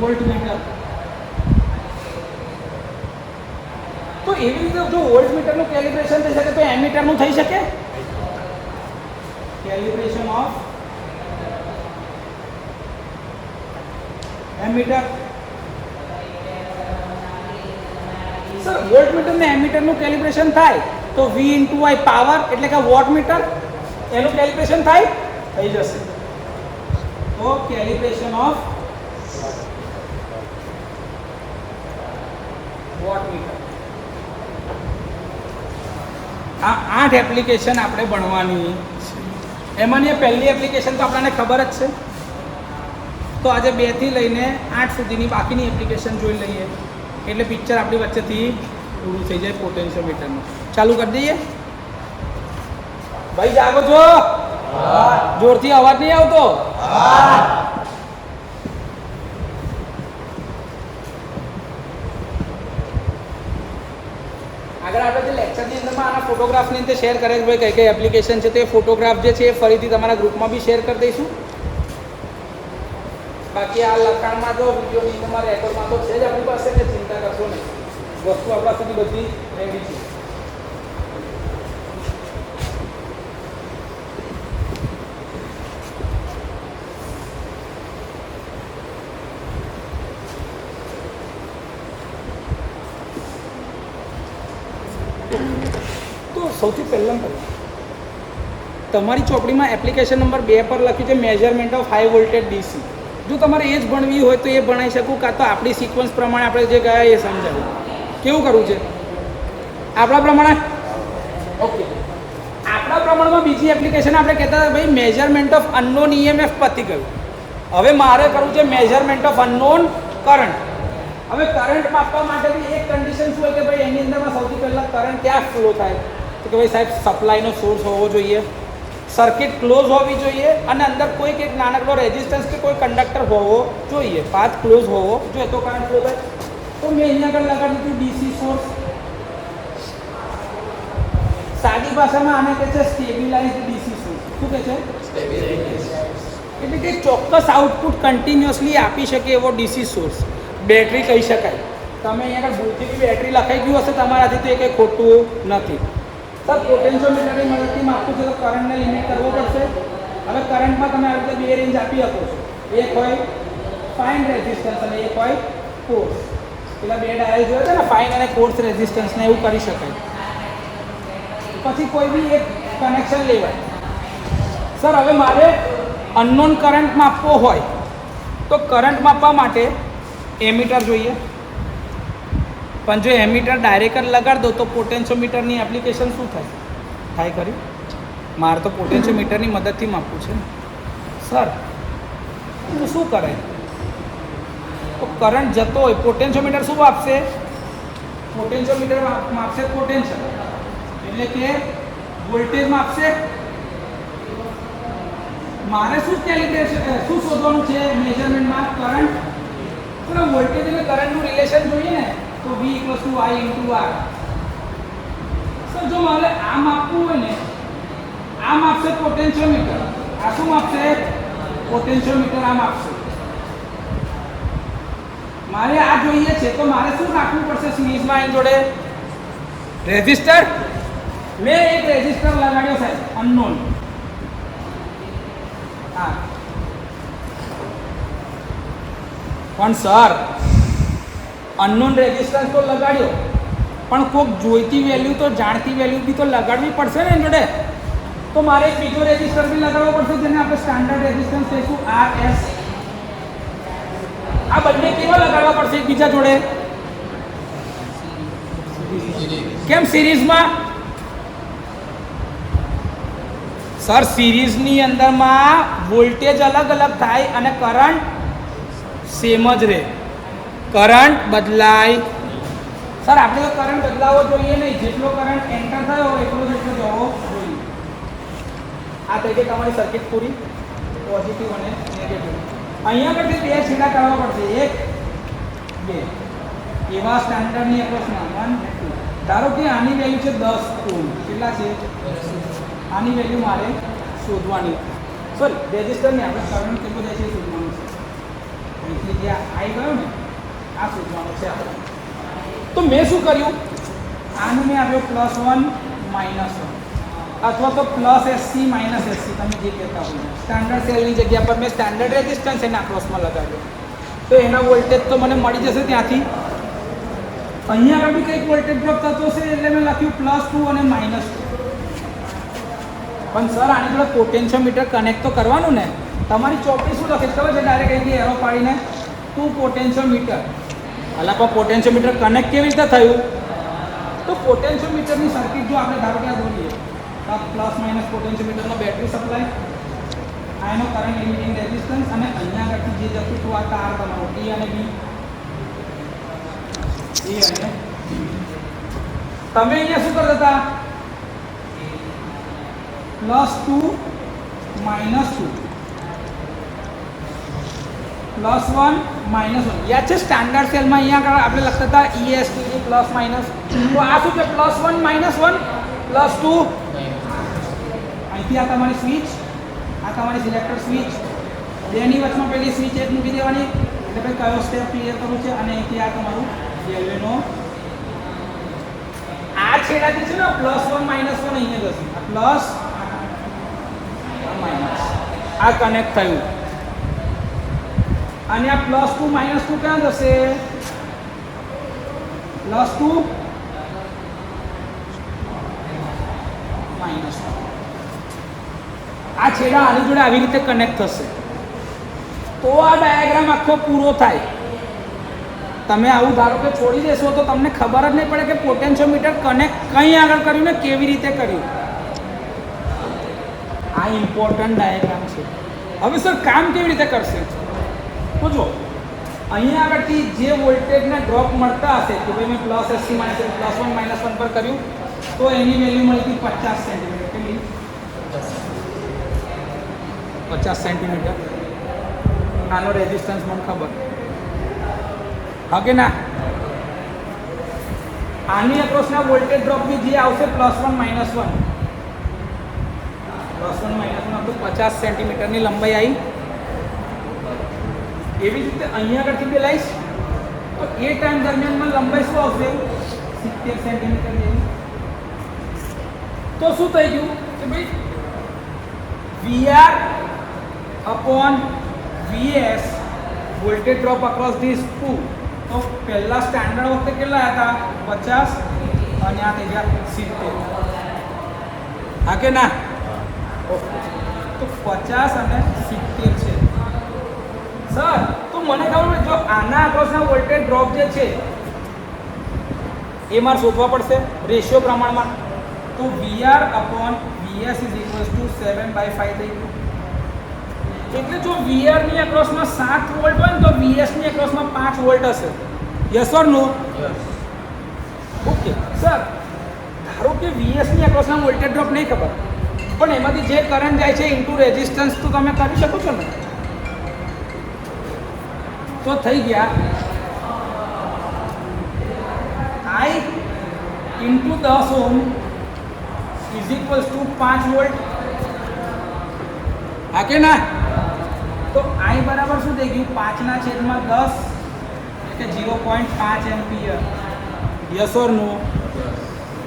વોલ્ટમીટર. તો એવી રીતે જો વોલ્ટમીટરનું કેલિબ્રેશન થઈ શકે તો એમીટરનું થઈ શકે. Calibration of ammeter. Sir voltmeter ને એમીટરનું કેલિબ્રેશન થાય તો V × I પાવર એટલે કે વોટમીટર એનું કેલિબ્રેશન થાય થઈ જશે. તો કેલિબ્રેશન ઓફ વોટમીટર. આ 8 એપ્લિકેશન આપણે ભણવાની છે. એમાંની પહેલી એપ્લિકેશન તો આપણને ખબર જ છે, તો આજે 2 થી લઈને 8 સુધીની બાકીની એપ્લિકેશન જોઈ લઈએ એટલે પિક્ચર આપણી વચ્ચેથી પૂરું થઈ જાય પોટેન્શિયોમીટરનું. ચાલુ કરી દઈએ ભાઈ. જાગો છો? જોરથી અવાજ નહીં આવતો? આગળ આપણે જે લેક્ચરની અંદરમાં આના ફોટોગ્રાફની અંદર શેર કરે છે ભાઈ કઈ કઈ એપ્લિકેશન છે તો એ ફોટોગ્રાફ જે છે એ ફરીથી તમારા ગ્રુપમાં બી શેર કરી દઈશું. બાકી આ લખાણમાં તો વિડીયોની અંદરમાં રેકોર્ડમાં તો છે જ આપણી પાસે, કે ચિંતા કરશો નહીં, વસ્તુ આપણા સુધી બધી રેડી છે. તો સૌથી પહેલાં તમારી ચોપડીમાં એપ્લિકેશન નંબર 2 પર લખ્યું છે measurement of high voltage DC. જો તમારે એ જ ભણવી હોય તો એ ભણાઈ શકું, કાં તો આપણી સિક્વન્સ પ્રમાણે આપણે જે ગયા એ સમજાવું. કેવું કરવું છે આપણા પ્રમાણે? ઓકે. આપણા પ્રમાણમાં બીજી એપ્લિકેશન આપણે કહેતા હતા ભાઈ મેઝરમેન્ટ ઓફ અનનોન ઈએમએફ પતી ગયું. હવે મારે કરવું છે મેઝરમેન્ટ ઓફ અનનોન કરંટ. હવે કરંટ માપવા માટે બી એક કન્ડિશન શું હોય કે ભાઈ એની અંદરમાં સૌથી પહેલાં કરંટ ક્યાં ફ્લો થાય તો કે ભાઈ સાહેબ સપ્લાયનો સોર્સ હોવો જોઈએ, સર્કિટ ક્લોઝ હોવી જોઈએ અને અંદર કોઈક એક નાનકડો રેઝિસ્ટન્સ કે કોઈ કંડક્ટર હોવો જોઈએ, પાથ ક્લોઝ હોવો જોઈએ તો કરંટ ફ્લો થાય. તો મેં અહીંયા આગળ લગાડી દીધું ડીસી સોર્સ. સાદી ભાષામાં આને કહે છે સ્ટેબિલાઇઝ્ડ ડીસી સોર્સ. શું કહે છે? એટલે કે ચોક્કસ આઉટપુટ કન્ટિન્યુઅસલી આપી શકે એવો ડીસી સોર્સ. બેટરી કહી શકાય. તમે અહીંયા આગળ ભૂલથી બી બેટરી લખાઈ ગયું હશે તમારાથી તો એ કંઈ ખોટું નથી. સર પોટેન્શિયોમીટરની મદદથી માપવું છે તો કરંટને લિમિટ કરવો પડશે. હવે કરંટમાં તમે આવી રીતે 2 રેન્જ આપી શકો છો. એક હોય ફાઇન રેઝિસ્ટન્સ અને એક હોય કોર્સ. પેલા 2 ડાયલ જોયા છે ને, ફાઇન અને કોર્સ રેઝિસ્ટન્સને એવું કરી શકાય. પછી કોઈ બી એક કનેક્શન લેવાય. સર હવે મારે અનનોન કરંટ માપવો હોય તો કરંટ માપવા માટે એમીટર જોઈએ, પણ જો એમીટર ડાયરેક્ટ જ લગાડ દો તો પોટેન્શિયોમીટરની એપ્લિકેશન શું થાય ખરી? મારે તો પોટેન્શિયોમીટરની મદદથી માપવું છે. સર તો શું કરે? તો કરંટ જતો હોય, પોટેન્શિયોમીટર શું માપશે? પોટેન્શિયોમીટર માપશે પોટેન્શિયલ, એટલે કે વોલ્ટેજ માપશે. મારે શું કેલિબ્રેશન શું શોધવાનું છે મેજરમેન્ટમાં? કરંટ. તો વોલ્ટેજ અને કરંટનું રિલેશન જોઈએ ને, તો V = I × R. સર જો મારે આ માપવું હોય ને, આ માપશે પોટેન્શિયોમીટર, આ શું માપશે? પોટેન્શિયોમીટર આ માપશે. મારે આ જોઈએ છે તો મારે શું રાખવું પડશે સિરીઝમાં એની જોડે? રેઝિસ્ટર. મેં એક રેઝિસ્ટર લગાડ્યો સાહેબ, અનનોન. હા પણ સર અનનોન રેઝિસ્ટન્સ તો લગાડ્યો, પણ કોઈક જોઈતી વેલ્યુ તો જાણતી વેલ્યુ બી તો લગાડવી પડશે ને એની જોડે. તો મારે એક બીજો રેઝિસ્ટર બી લગાડવો પડશે, જેને આપણે સ્ટાન્ડર્ડ રેઝિસ્ટન્સ કહીશું RS. આ બંને કેવા લગાડવા પડશે એકબીજા જોડે? કેમ સિરીઝમાં? સર સિરીઝની અંદરમાં વોલ્ટેજ અલગ અલગ થાય અને કરંટ સેમ જ રહે. કરંટ બદલાય. સર આપણે તો કરંટ બદલાવો જોઈએ નહીં, જેટલો કરંટ એન્ટર થયો એટલો જ જવો જોઈએ. આ થઈ ગઈ તમારી સર્કિટ પૂરી, પોઝિટિવ અને નેગેટિવ. અહીંયા પરથી બે છેડા કરવા પડશે, 1 2 એવા સ્ટાન્ડર્ડની એપ્રોચમાં 1 2. ધારો કે આની વેલ્યુ છે 10 ઓહ્મ. કેટલા છે? આની વેલ્યુ મારે શોધવાની. સોરી રેઝિસ્ટરની આપણે કરંટ કેટલો જાય છે શોધવાનું છે. અહીંથી જ્યાં આવી ગયો ને આ શોધવાનું છે આપણે. તો મેં શું કર્યું? આનું મેં આપ્યો +1 -1 અથવા તો +SC -SC, તમે જે કહેતા હોય. સ્ટાન્ડર્ડ સેલની જગ્યા પર મેં સ્ટાન્ડર્ડ રેઝિસ્ટન્સ એના ક્રોસમાં લગાવ્યો, તો એના વોલ્ટેજ તો મને મળી જશે ત્યાંથી. અહીંયા આગળ બી કંઈક વોલ્ટેજ ડ્રોપ થતો હશે એટલે મેં લખ્યું +2 અને -2. પણ સર આની જોડે પોટેન્શિયોમીટર કનેક્ટ તો કરવાનું ને. તમારી ચોપડી શું લખે ખબર છે? ડાયરેક્ટ અહીંથી એરો પાડીને ટુ પોટેન્શિયોમીટર. અલા પણ પોટેન્શિયોમીટર કનેક્ટ કેવી રીતે થયું? તો પોટેન્શિયોમીટરની સર્કિટ જો આપણે ધારો કે આ દોરીએ, ± પોટેન્શિયોમીટરનો બેટરી સપ્લાય, આ એનો કરંટ લિમિટિંગ રેઝિસ્ટન્સ, અને અહીંયા આગળથી જે જતું હતું આ તાર તમારો A અને B. તમે અહીંયા શું કરતા હતા? +2 -2 +1 -1. યાદ છે સ્ટાન્ડર્ડ સેલમાં અહીંયા આગળ આપણે લખતા હતા EST +-. તો આ શું છે? +1 -1 +2. અહીંથી આ તમારી સ્વિચ, આ તમારી સિલેક્ટર સ્વિચ, બેની વચમાં પેલી સ્વિચ એક મૂકી દેવાની, એટલે ભાઈ કયો સ્ટેપ ક્લિયર કરવું છે. અને અહીંથી આ તમારું રેલવેનો આ છેડાથી છે ને +1 -1 અહીંયા જશે. આ પ્લસ માઇનસ આ કનેક્ટ થયું, અને આ +2 -2 ક્યાં જશે? +2 -2. આ છેડા આની જોડે આવી રીતે કનેક્ટ થશે, તો આ ડાયાગ્રામ આખો પૂરો થાય. તમે આવું ધારો કે છોડી દેશો તો તમને ખબર જ નહીં પડે કે પોટેન્શિયોમીટર કનેક્ટ કઈ આગળ કર્યું ને કેવી રીતે કર્યું. આ ઇમ્પોર્ટન્ટ ડાયાગ્રામ છે. હવે સર કામ કેવી રીતે કરશે? તો જો અહીંયા આગળથી જે વોલ્ટેજને ડ્રોપ મળતા હશે કે ભાઈ મેં +SC +1 -1 પર કર્યું તો એની વેલ્યુ મળી હતી 50 સેન્ટીમીટર. કેટલી? 50 સેન્ટીમીટર. આનો રેઝિસ્ટન્સ મને ખબર હા કે ના? આની અક્રોસના વોલ્ટેજ ડ્રોપ બી જે આવશે +1 -1 તો 50 સેન્ટીમીટરની લંબાઈ આવી. એવી રીતે અહીંયા આગળથી બે લાઈશ તો એ ટાઈમ દરમિયાનમાં લંબાઈ શું આવશે? 70 સેન્ટીમીટર જેવી. તો શું થઈ ગયું કે ભાઈ VR/VS voltage drop across this two. તો પહેલા સ્ટાન્ડર્ડ વખતે કેટલા હતા? 50 અને આ થઈ ગયા 70. હા કે ના? ઓકે. તો 50 અને 70 સર તો મને ખબર જો આના અક્રોસના વોલ્ટેજ ડ્રોપ જે છે એ મારે શોધવા પડશે રેશિયો પ્રમાણમાં. તો VR upon VS is equals two 7/5 થઈ ગયું. એટલે જો VR ની અક્રોસમાં 7 વોલ્ટ હોય ને તો VS ની અક્રોસમાં 5 વોલ્ટ હશે. Yes or no? Okay sir, ધારો કે VS ની અક્રોસના વોલ્ટેજ ડ્રોપ નહીં ખબર, પણ એમાંથી જે કરંટ જાય છે ઇન્ટુ રેઝિસ્ટન્સ તો તમે કરી શકો છો ને. તો થઈ ગયા I into 10 ohm is equals two 5 volt. હા કે ના? તો I બરાબર શું થઈ ગયું? 5/10 કે 0.5 એમ્પિયર. યસ ઓર નો?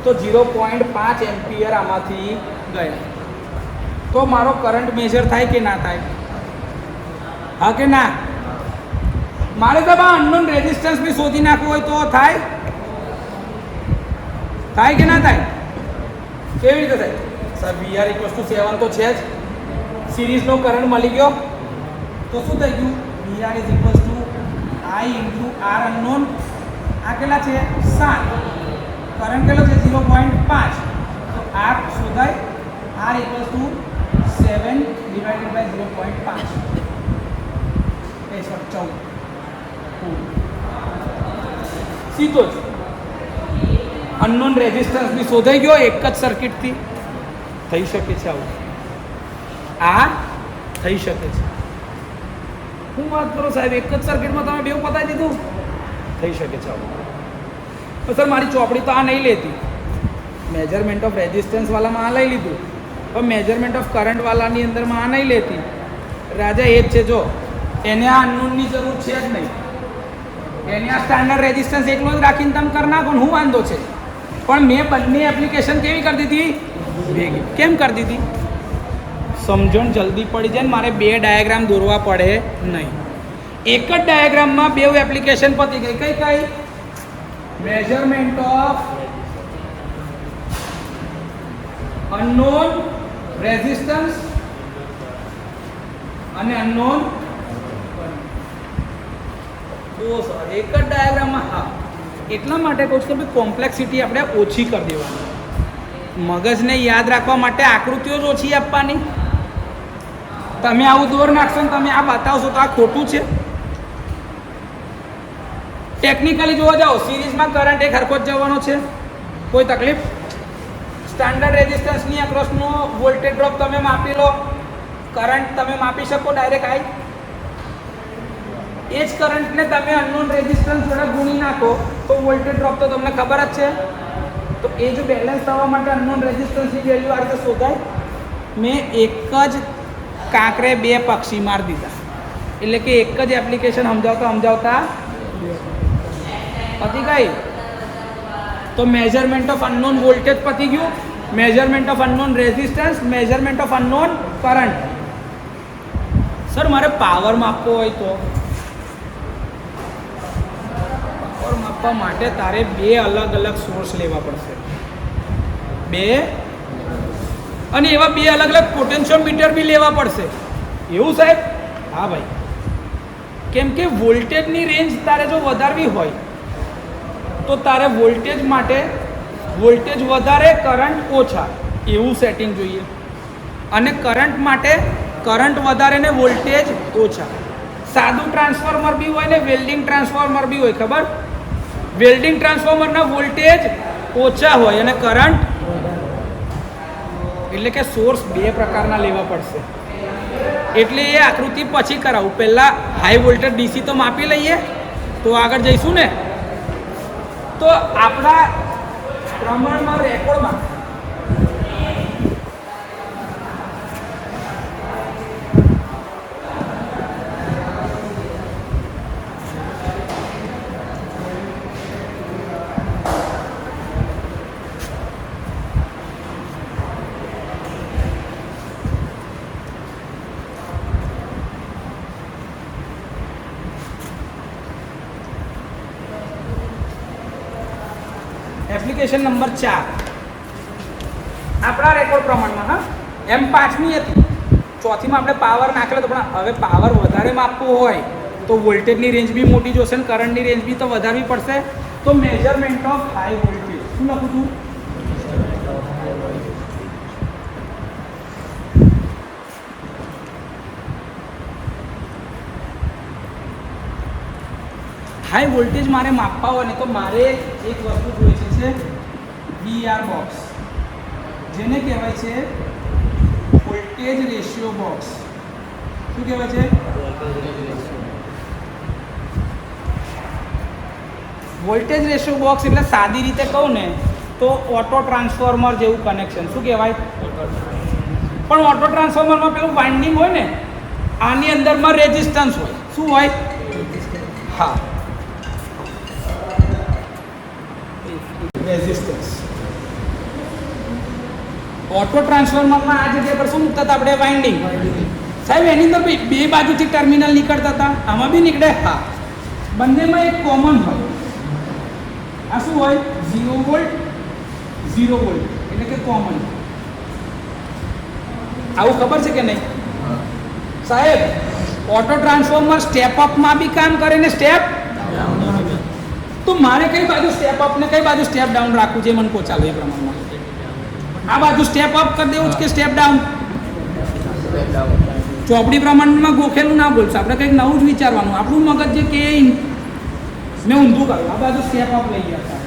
તો 0.5 એમ્પિયર આમાંથી ગયા. તો મારો કરંટ મેજર થાય કે ના થાય? હા કે ના? મારે તો આ અનનોન રેઝિસ્ટન્સ બી શોધી નાખવું હોય તો થાય? થાય કે ના થાય? કેવી રીતે થાય? સર VR ઇક્વલ્સ ટુ 7 તો છે જ, સિરીઝનો કરંટ મળી ગયો. તો શું થઈ ગયું? VR is equals two I into R unknown. આ કેટલા છે? 7. કરંટ કેટલો છે? 0.5. તો R શોધાય. R equals to 7 divided by 0.5. એ 14. સીધો જ અનનોન રેઝિસ્ટન્સ બી શોધાઈ ગયો એક જ સર્કિટથી. થઈ શકે છે આવું? આ થઈ શકે છે. હું વાત કરો સાહેબ, એક જ સર્કિટમાં તમે બેવ પતાવી દીધું? થઈ શકે છે આવું. તો સર મારી ચોપડી તો આ નહીં લેતી, મેજરમેન્ટ ઓફ રેઝિસ્ટન્સ વાળામાં આ લઈ લીધું, પણ મેજરમેન્ટ ઓફ કરંટ વાળાની અંદરમાં આ નહીં લેતી. રાજા એ જ છે, જો એને આ અનનોનની જરૂર છે જ નહીં, એને આ સ્ટાન્ડર્ડ રેઝિસ્ટન્સ એકલો જ રાખીને તમે કરી નાખો ને, હું વાંધો છે. પણ મેં બંને એપ્લિકેશન કેવી કરી દીધી? ભેગી. કેમ કરી દીધી? સમજણ જલ્દી પડી જાય ને મારે બે ડાયાગ્રામ દોરવા પડે નહીં. એક જ ડાયાગ્રામમાં બે એપ્લિકેશન પતી ગઈ. કઈ કઈ? મેજરમેન્ટ ઓફ અનનોન રેઝિસ્ટન્સ અને અનનોન. એક જ ડાયાગ્રામમાં. હા, એટલા માટે કહું છું કે કોમ્પ્લેક્સિટી આપણે ઓછી કરી દેવાની. મગજને યાદ રાખવા માટે આકૃતિઓ જ ઓછી આપવાની. તમે આવું દોર નાખશો ને તમે આ બતાવશો તો આ ખોટું છે. ટેકનિકલી જોવા જાઓ, સિરીઝમાં કરંટ એક હરખો જ જવાનો છે, કોઈ તકલીફ. સ્ટાન્ડર્ડ રેઝિસ્ટન્સની અક્રોસનો વોલ્ટેજ ડ્રોપ તમે માપી લો, કરંટ તમે માપી શકો ડાયરેક્ટ આઈ. એ જ કરંટને તમે અનનોન રેઝિસ્ટન્સ જોડે ગુણી નાખો તો વોલ્ટેજ ડ્રોપ તો તમને ખબર જ છે. તો એ જો બેલેન્સ થવા માટે અનનોન રેઝિસ્ટન્સની વેલ્યુ આ રીતે શોધાય. મેં એક જ કાંકરે બે પક્ષી મારી દીધા, એટલે કે એક જ એપ્લિકેશન સમજાવતા પતી ગઈ. તો મેજરમેન્ટ ઓફ અનનોન વોલ્ટેજ પતી ગયું, measurement of unknown resistance, measurement of unknown current. Sir મારે પાવર માપવો હોય તો પાવર માપવા માટે તારે બે અલગ અલગ સોર્સ લેવા પડશે. બે અને એવા બે અલગ અલગ પોટેન્શિયોમીટર બી લેવા પડશે. એવું સાહેબ? હા ભાઈ, કેમ કે વોલ્ટેજની રેન્જ તારે જો વધારવી હોય તો તારે વોલ્ટેજ માટે વોલ્ટેજ વધારે કરંટ ઓછા એવું સેટિંગ જોઈએ, અને કરંટ માટે કરંટ વધારે ને વોલ્ટેજ ઓછા. સાદું ટ્રાન્સફોર્મર બી હોય ને વેલ્ડિંગ ટ્રાન્સફોર્મર બી હોય. ખબર? વેલ્ડિંગ ટ્રાન્સફોર્મરના વોલ્ટેજ ઓછા હોય અને કરંટ, એટલે કે સોર્સ બે પ્રકારના લેવા પડશે. એટલે એ આકૃતિ પછી કરાવું. પહેલાં હાઈ વોલ્ટેજ ડીસી તો માપી લઈએ તો આગળ જઈશું ને. તો આપણા પ્રમાણમાં રેકોર્ડમાં એપ્લિકેશન નંબર 4 આપણા રેકોર્ડ પ્રમાણમાં. હા, એમ 5મી હતી ચોથીમાં આપણે પાવર નાખેલો તો પણ હવે પાવર વધારે માપવું હોય તો વોલ્ટેજની રેન્જ બી મોટી જોશે ને કરંટની રેન્જ બી તો વધારવી પડશે. તો મેજરમેન્ટ ઓફ હાઈ વોલ્ટેજ શું લખું છું? હાઈ વોલ્ટેજ મારે માપવા હોય ને તો મારે એક વસ્તુ જોઈએ છે VR બોક્સ, જેને કહેવાય છે વોલ્ટેજ રેશિયો બોક્સ. શું કહેવાય છે? વોલ્ટેજ રેશિયો બોક્સ એટલે સાદી રીતે કહું ને તો ઓટો ટ્રાન્સફોર્મર જેવું કનેક્શન. શું કહેવાય? પણ ઓટો ટ્રાન્સફોર્મરમાં પેલું વાઇન્ડિંગ હોય ને, આની અંદરમાં રેઝિસ્ટન્સ હોય. શું હોય? હા, રેઝિસ્ટન્સ. ઓટો ટ્રાન્સફોર્મરમાં આ જગ્યા પર શું મૂકતા હતા આપણે? વાઇન્ડિંગ. સાહેબ એની અંદર બે બાજુથી ટર્મિનલ નીકળતા હતા, આમાં બી નીકળે. હા, બંનેમાં એક કોમન હોય. આ શું હોય? 0 વોલ્ટ 0 વોલ્ટ એટલે કે કોમન. આવું ખબર છે કે નહીં સાહેબ? ઓટો ટ્રાન્સફોર્મર સ્ટેપ અપમાં બી કામ કરે ને સ્ટેપ. તો મારે કઈ બાજુ સ્ટેપ અપ ને કઈ બાજુ સ્ટેપ ડાઉન રાખવું છે મને કહો, ચાલો એ પ્રમાણમાં. આ બાજુ સ્ટેપ અપ કરી દેવું કે સ્ટેપ ડાઉન? ચોપડી પ્રમાણમાં ગોખેલું ના બોલશે, આપણે કંઈક નવું જ વિચારવાનું. આપણું મગજ જે કે મેં ઊંધું કર્યું, આ બાજુ સ્ટેપ અપ લઈ ગયા હતા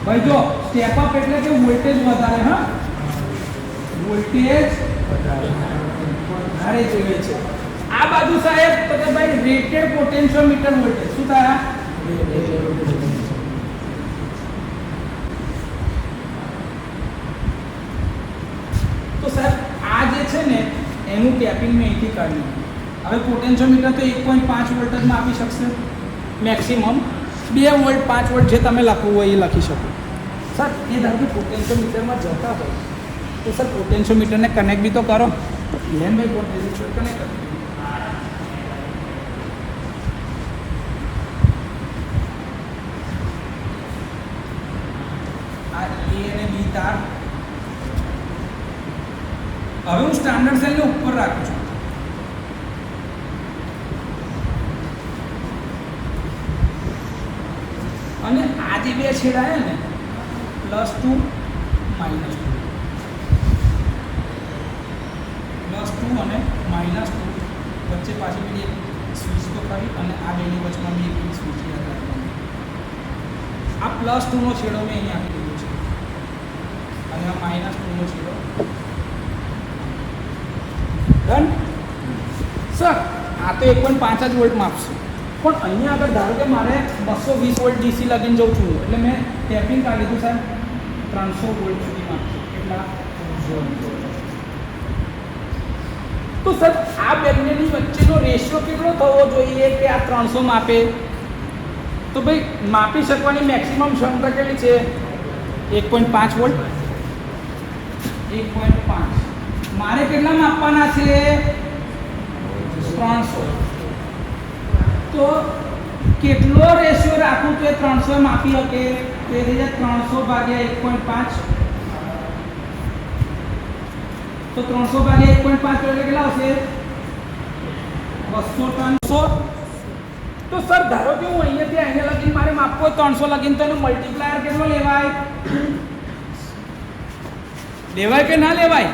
ભાઈ. જો સ્ટેપ અપ એટલે કે વોલ્ટેજ વધારે. હા, વોલ્ટેજ વધારે જોઈએ છે. આ બાજુ સાહેબ તો કે ભાઈ રેટેડ પોટેન્શિયોમીટર વોલ્ટેજ. શું થાય? તો સાહેબ આ જે છે ને એનું ટેપિંગ મેં અહીંથી કાઢ્યું. હવે પોટેન્શિયોમીટર તો 1.5 વોલ્ટ જ આપી શકશે મેક્સિમમ. 2 વોલ્ટ 5 વોલ્ટ જે તમે લખવું હોય એ લખી શકો. સર એ ધારો કે પોટેન્શિયોમીટરમાં જતા હોય તો સર પોટેન્શિયોમીટરને કનેક્ટ બી તો કરો. લેન ભાઈ પોટેન્શિયોમીટર કનેક્ટ કરો. આ A અને B તાર. હવે હું સ્ટાન્ડર્ડ સેલને ઉપર રાખું છું. અને આ જે બે છેડા છે ને +2 -2 +2 અને -2 વચ્ચે પાછી પેલી એક સ્વિચ તો ખરી અને આ બેની વચમાં બી એક સ્વિચ યાદ રાખવાની. આ +2 નો છેડો મેં અહીંયા આપી દીધો છે અને આ -2 નો છેડો. Done sir? આ તો 1.5 જ વોલ્ટ માપશે, પણ અહીંયા આગળ ધારો કે મારે 220 વોલ્ટ ડીસી લગીને જઉં છું એટલે મેં ટેપિંગ કાઢી દીધું સાહેબ 300 વોલ્ટ સુધી માપશે. કેટલા? તો સર આ બંનેની વચ્ચેનો રેશિયો કેટલો થવો જોઈએ કે આ 300 માપે? તો ભાઈ માપી શકવાની મેક્સિમમ ક્ષમતા કેટલી છે? 1.5 વોલ્ટ. 1.5 મારે કેટલા માપવાના છે? 300. તો કેટલો રેશિયો રાખું તો એ 300 માપી શકે? તો એ થઈ જાય 300 ભાગ્યા 1.5. તો 300 ભાગ્યા 1.5 એટલે કેટલા આવશે? 200 ટન. તો સર ધારો કે હું અહીંયાથી અહીંયા લગીને મારે માપવો હોય 300 લગીને, તો એનો મલ્ટીપ્લાયર કેટલો લેવાય? લેવાય કે ના લેવાય?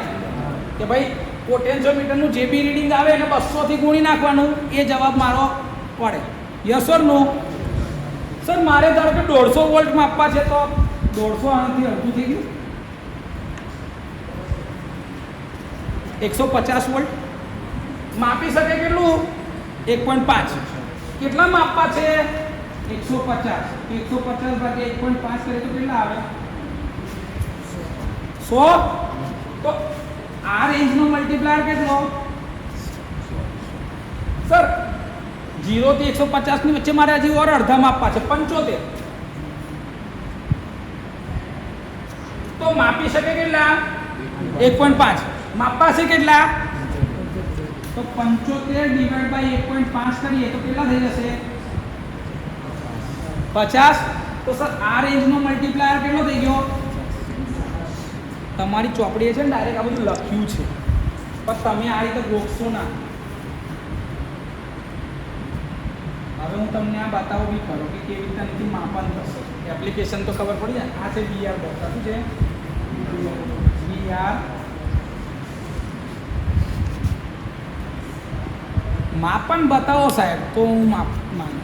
કે ભાઈ પોટેન્શિયોમીટરનું જે બી રીડિંગ આવે એને 200 થી ગુણી નાખવાનું, એ જવાબ મારો પડે. Yes or no? સર મારે ધારો કે 150 વોલ્ટ માપવા છે તો 150 આનાથી અડધું થઈ ગયું 150 વોલ્ટ માપી શકે. કેટલું? 1.5. કેટલા માપવા છે? 150. 150 ભાગ્યા 1.5 કરીએ તો કેટલા આવે? 100. તો આ રેન્જનો મલ્ટીપ્લાયર કેટલો? સર 0 થી 150 ની વચ્ચે મારે હજી ઓર અડધા માપવા છે 75. તો માપી શકે કેટલા? 1.5. માપવા છે કેટલા? તો 75 ડિવાઇડ બાય 1.5 કરીએ તો કેટલા થઈ જશે? 50. તો સર આ રેન્જનો મલ્ટીપ્લાયર કેટલો થઈ ગયો? તમારી ચોપડીએ છે ને ડાયરેક્ટ આ બધું લખ્યું છે. પણ તમે આ રીતે ગોખશો ના. હવે હું તમને આ બતાવું બી ખરો કે કેવી રીતે આનાથી માપન થશે. એપ્લિકેશન તો ખબર પડી જાય. આ છે VR બોક્સ. શું છે? VR. માપન બતાવો સાહેબ તો હું માનું.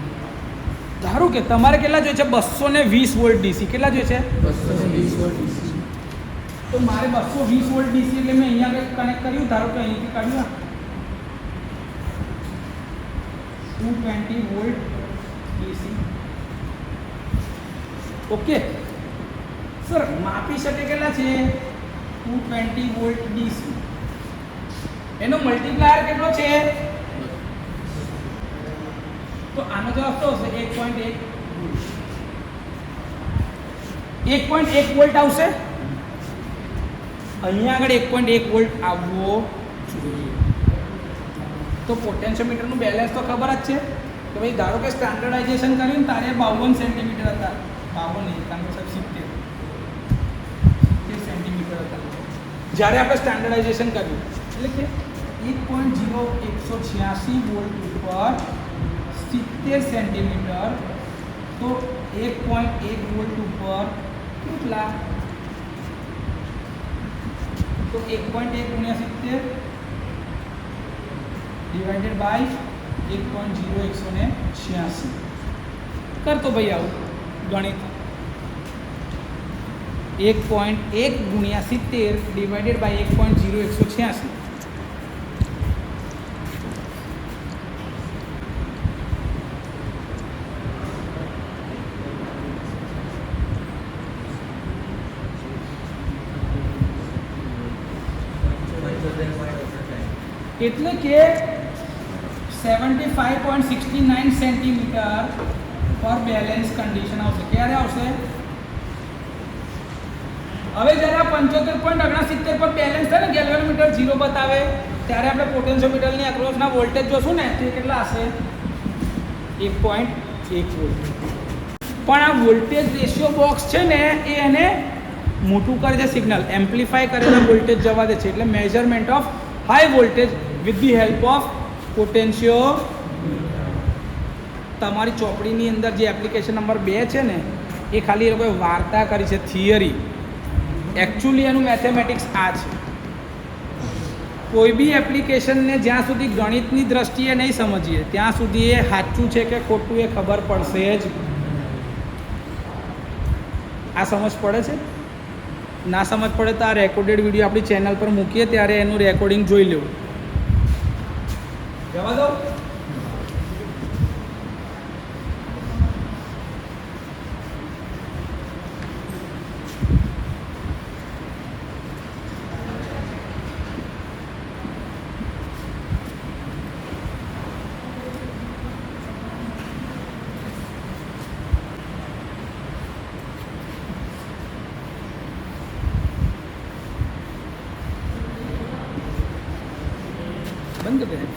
ધારો કે તમારે કેટલા જોઈએ છે? 220 વોલ્ટ ડીસી. કેટલા જોઈએ છે? 220 વોલ્ટ ડીસી. તો મારે 220 વોલ્ટ ડીસી એટલે મેં અહીંયા કંઈક કનેક્ટ કર્યું. ધારો કે અહીંથી કાઢ્યું 220 વોલ્ટ ડીસી. ઓકે સર, માપી શકે કેટલા છે? 220 વોલ્ટ ડીસી. એનો મલ્ટીપ્લાયર કેટલો છે? તો આનો જવાબ શું હશે? 1.1. 1.1 વોલ્ટ આવશે. અહીંયા આગળ 1.1 વોલ્ટ આવવો જોઈએ. તો પોટેન્શિયોમીટરનું બેલેન્સ તો ખબર જ છે કે ભાઈ ધારો કે સ્ટાન્ડર્ડાઇઝેશન કર્યું ને તારે 52 સેન્ટીમીટર હતા. 52 નહીં, કારણ કે 70 સેન્ટીમીટર હતા જ્યારે આપણે સ્ટાન્ડર્ડાઇઝેશન કર્યું. એટલે કે 1.0186 વોલ્ટ ઉપર 70 સેન્ટીમીટર. તો 1.1 વોલ્ટ ઉપર કેટલા? તો 1.1 ગુણ્યા 70 ડિવાઇડેડ બાય 1.0186. કરતો ભાઈ આવું ગણિત. 1.1 ગુણ્યા 70 ડિવાઇડેડ બાય 1.0186. એટલે કે 75.69 સેન્ટીમીટર પર બેલેન્સ કન્ડિશન આવશે. ક્યારે આવશે? હવે જ્યારે આ 75.69 પર બેલેન્સ થાય ને, ગેલ્વેનોમીટર 0 બતાવે, ત્યારે આપણે પોટેન્શિયોમીટરની અક્રોસના વોલ્ટેજ જોશું ને, તે કેટલા હશે? 1.1 વોલ્ટ. પણ આ વોલ્ટેજ રેશિયો બોક્સ છે ને, એ એને મોટું કરે છે. સિગ્નલ એમ્પ્લિફાય કરેલા વોલ્ટેજ જવા દે છે. એટલે measurement of high voltage with the help of potentio. તમારી ચોપડીની અંદર જે એપ્લિકેશન નંબર 2 છે ને, એ ખાલી એ લોકોએ વાર્તા કરી છે, થિયરી. એકચ્યુઅલી એનું મેથેમેટિક્સ આ છે. કોઈ બી એપ્લિકેશનને જ્યાં સુધી ગણિતની દ્રષ્ટિએ નહીં સમજીએ ત્યાં સુધી એ સાચું છે કે ખોટું એ ખબર પડશે જ. આ સમજ પડે છે? ના સમજ પડે તો આ રેકોર્ડેડ વિડીયો આપણી ચેનલ પર મૂકીએ ત્યારે એનું રેકોર્ડિંગ જોઈ લેવું. જવા દો. બંધ કરે.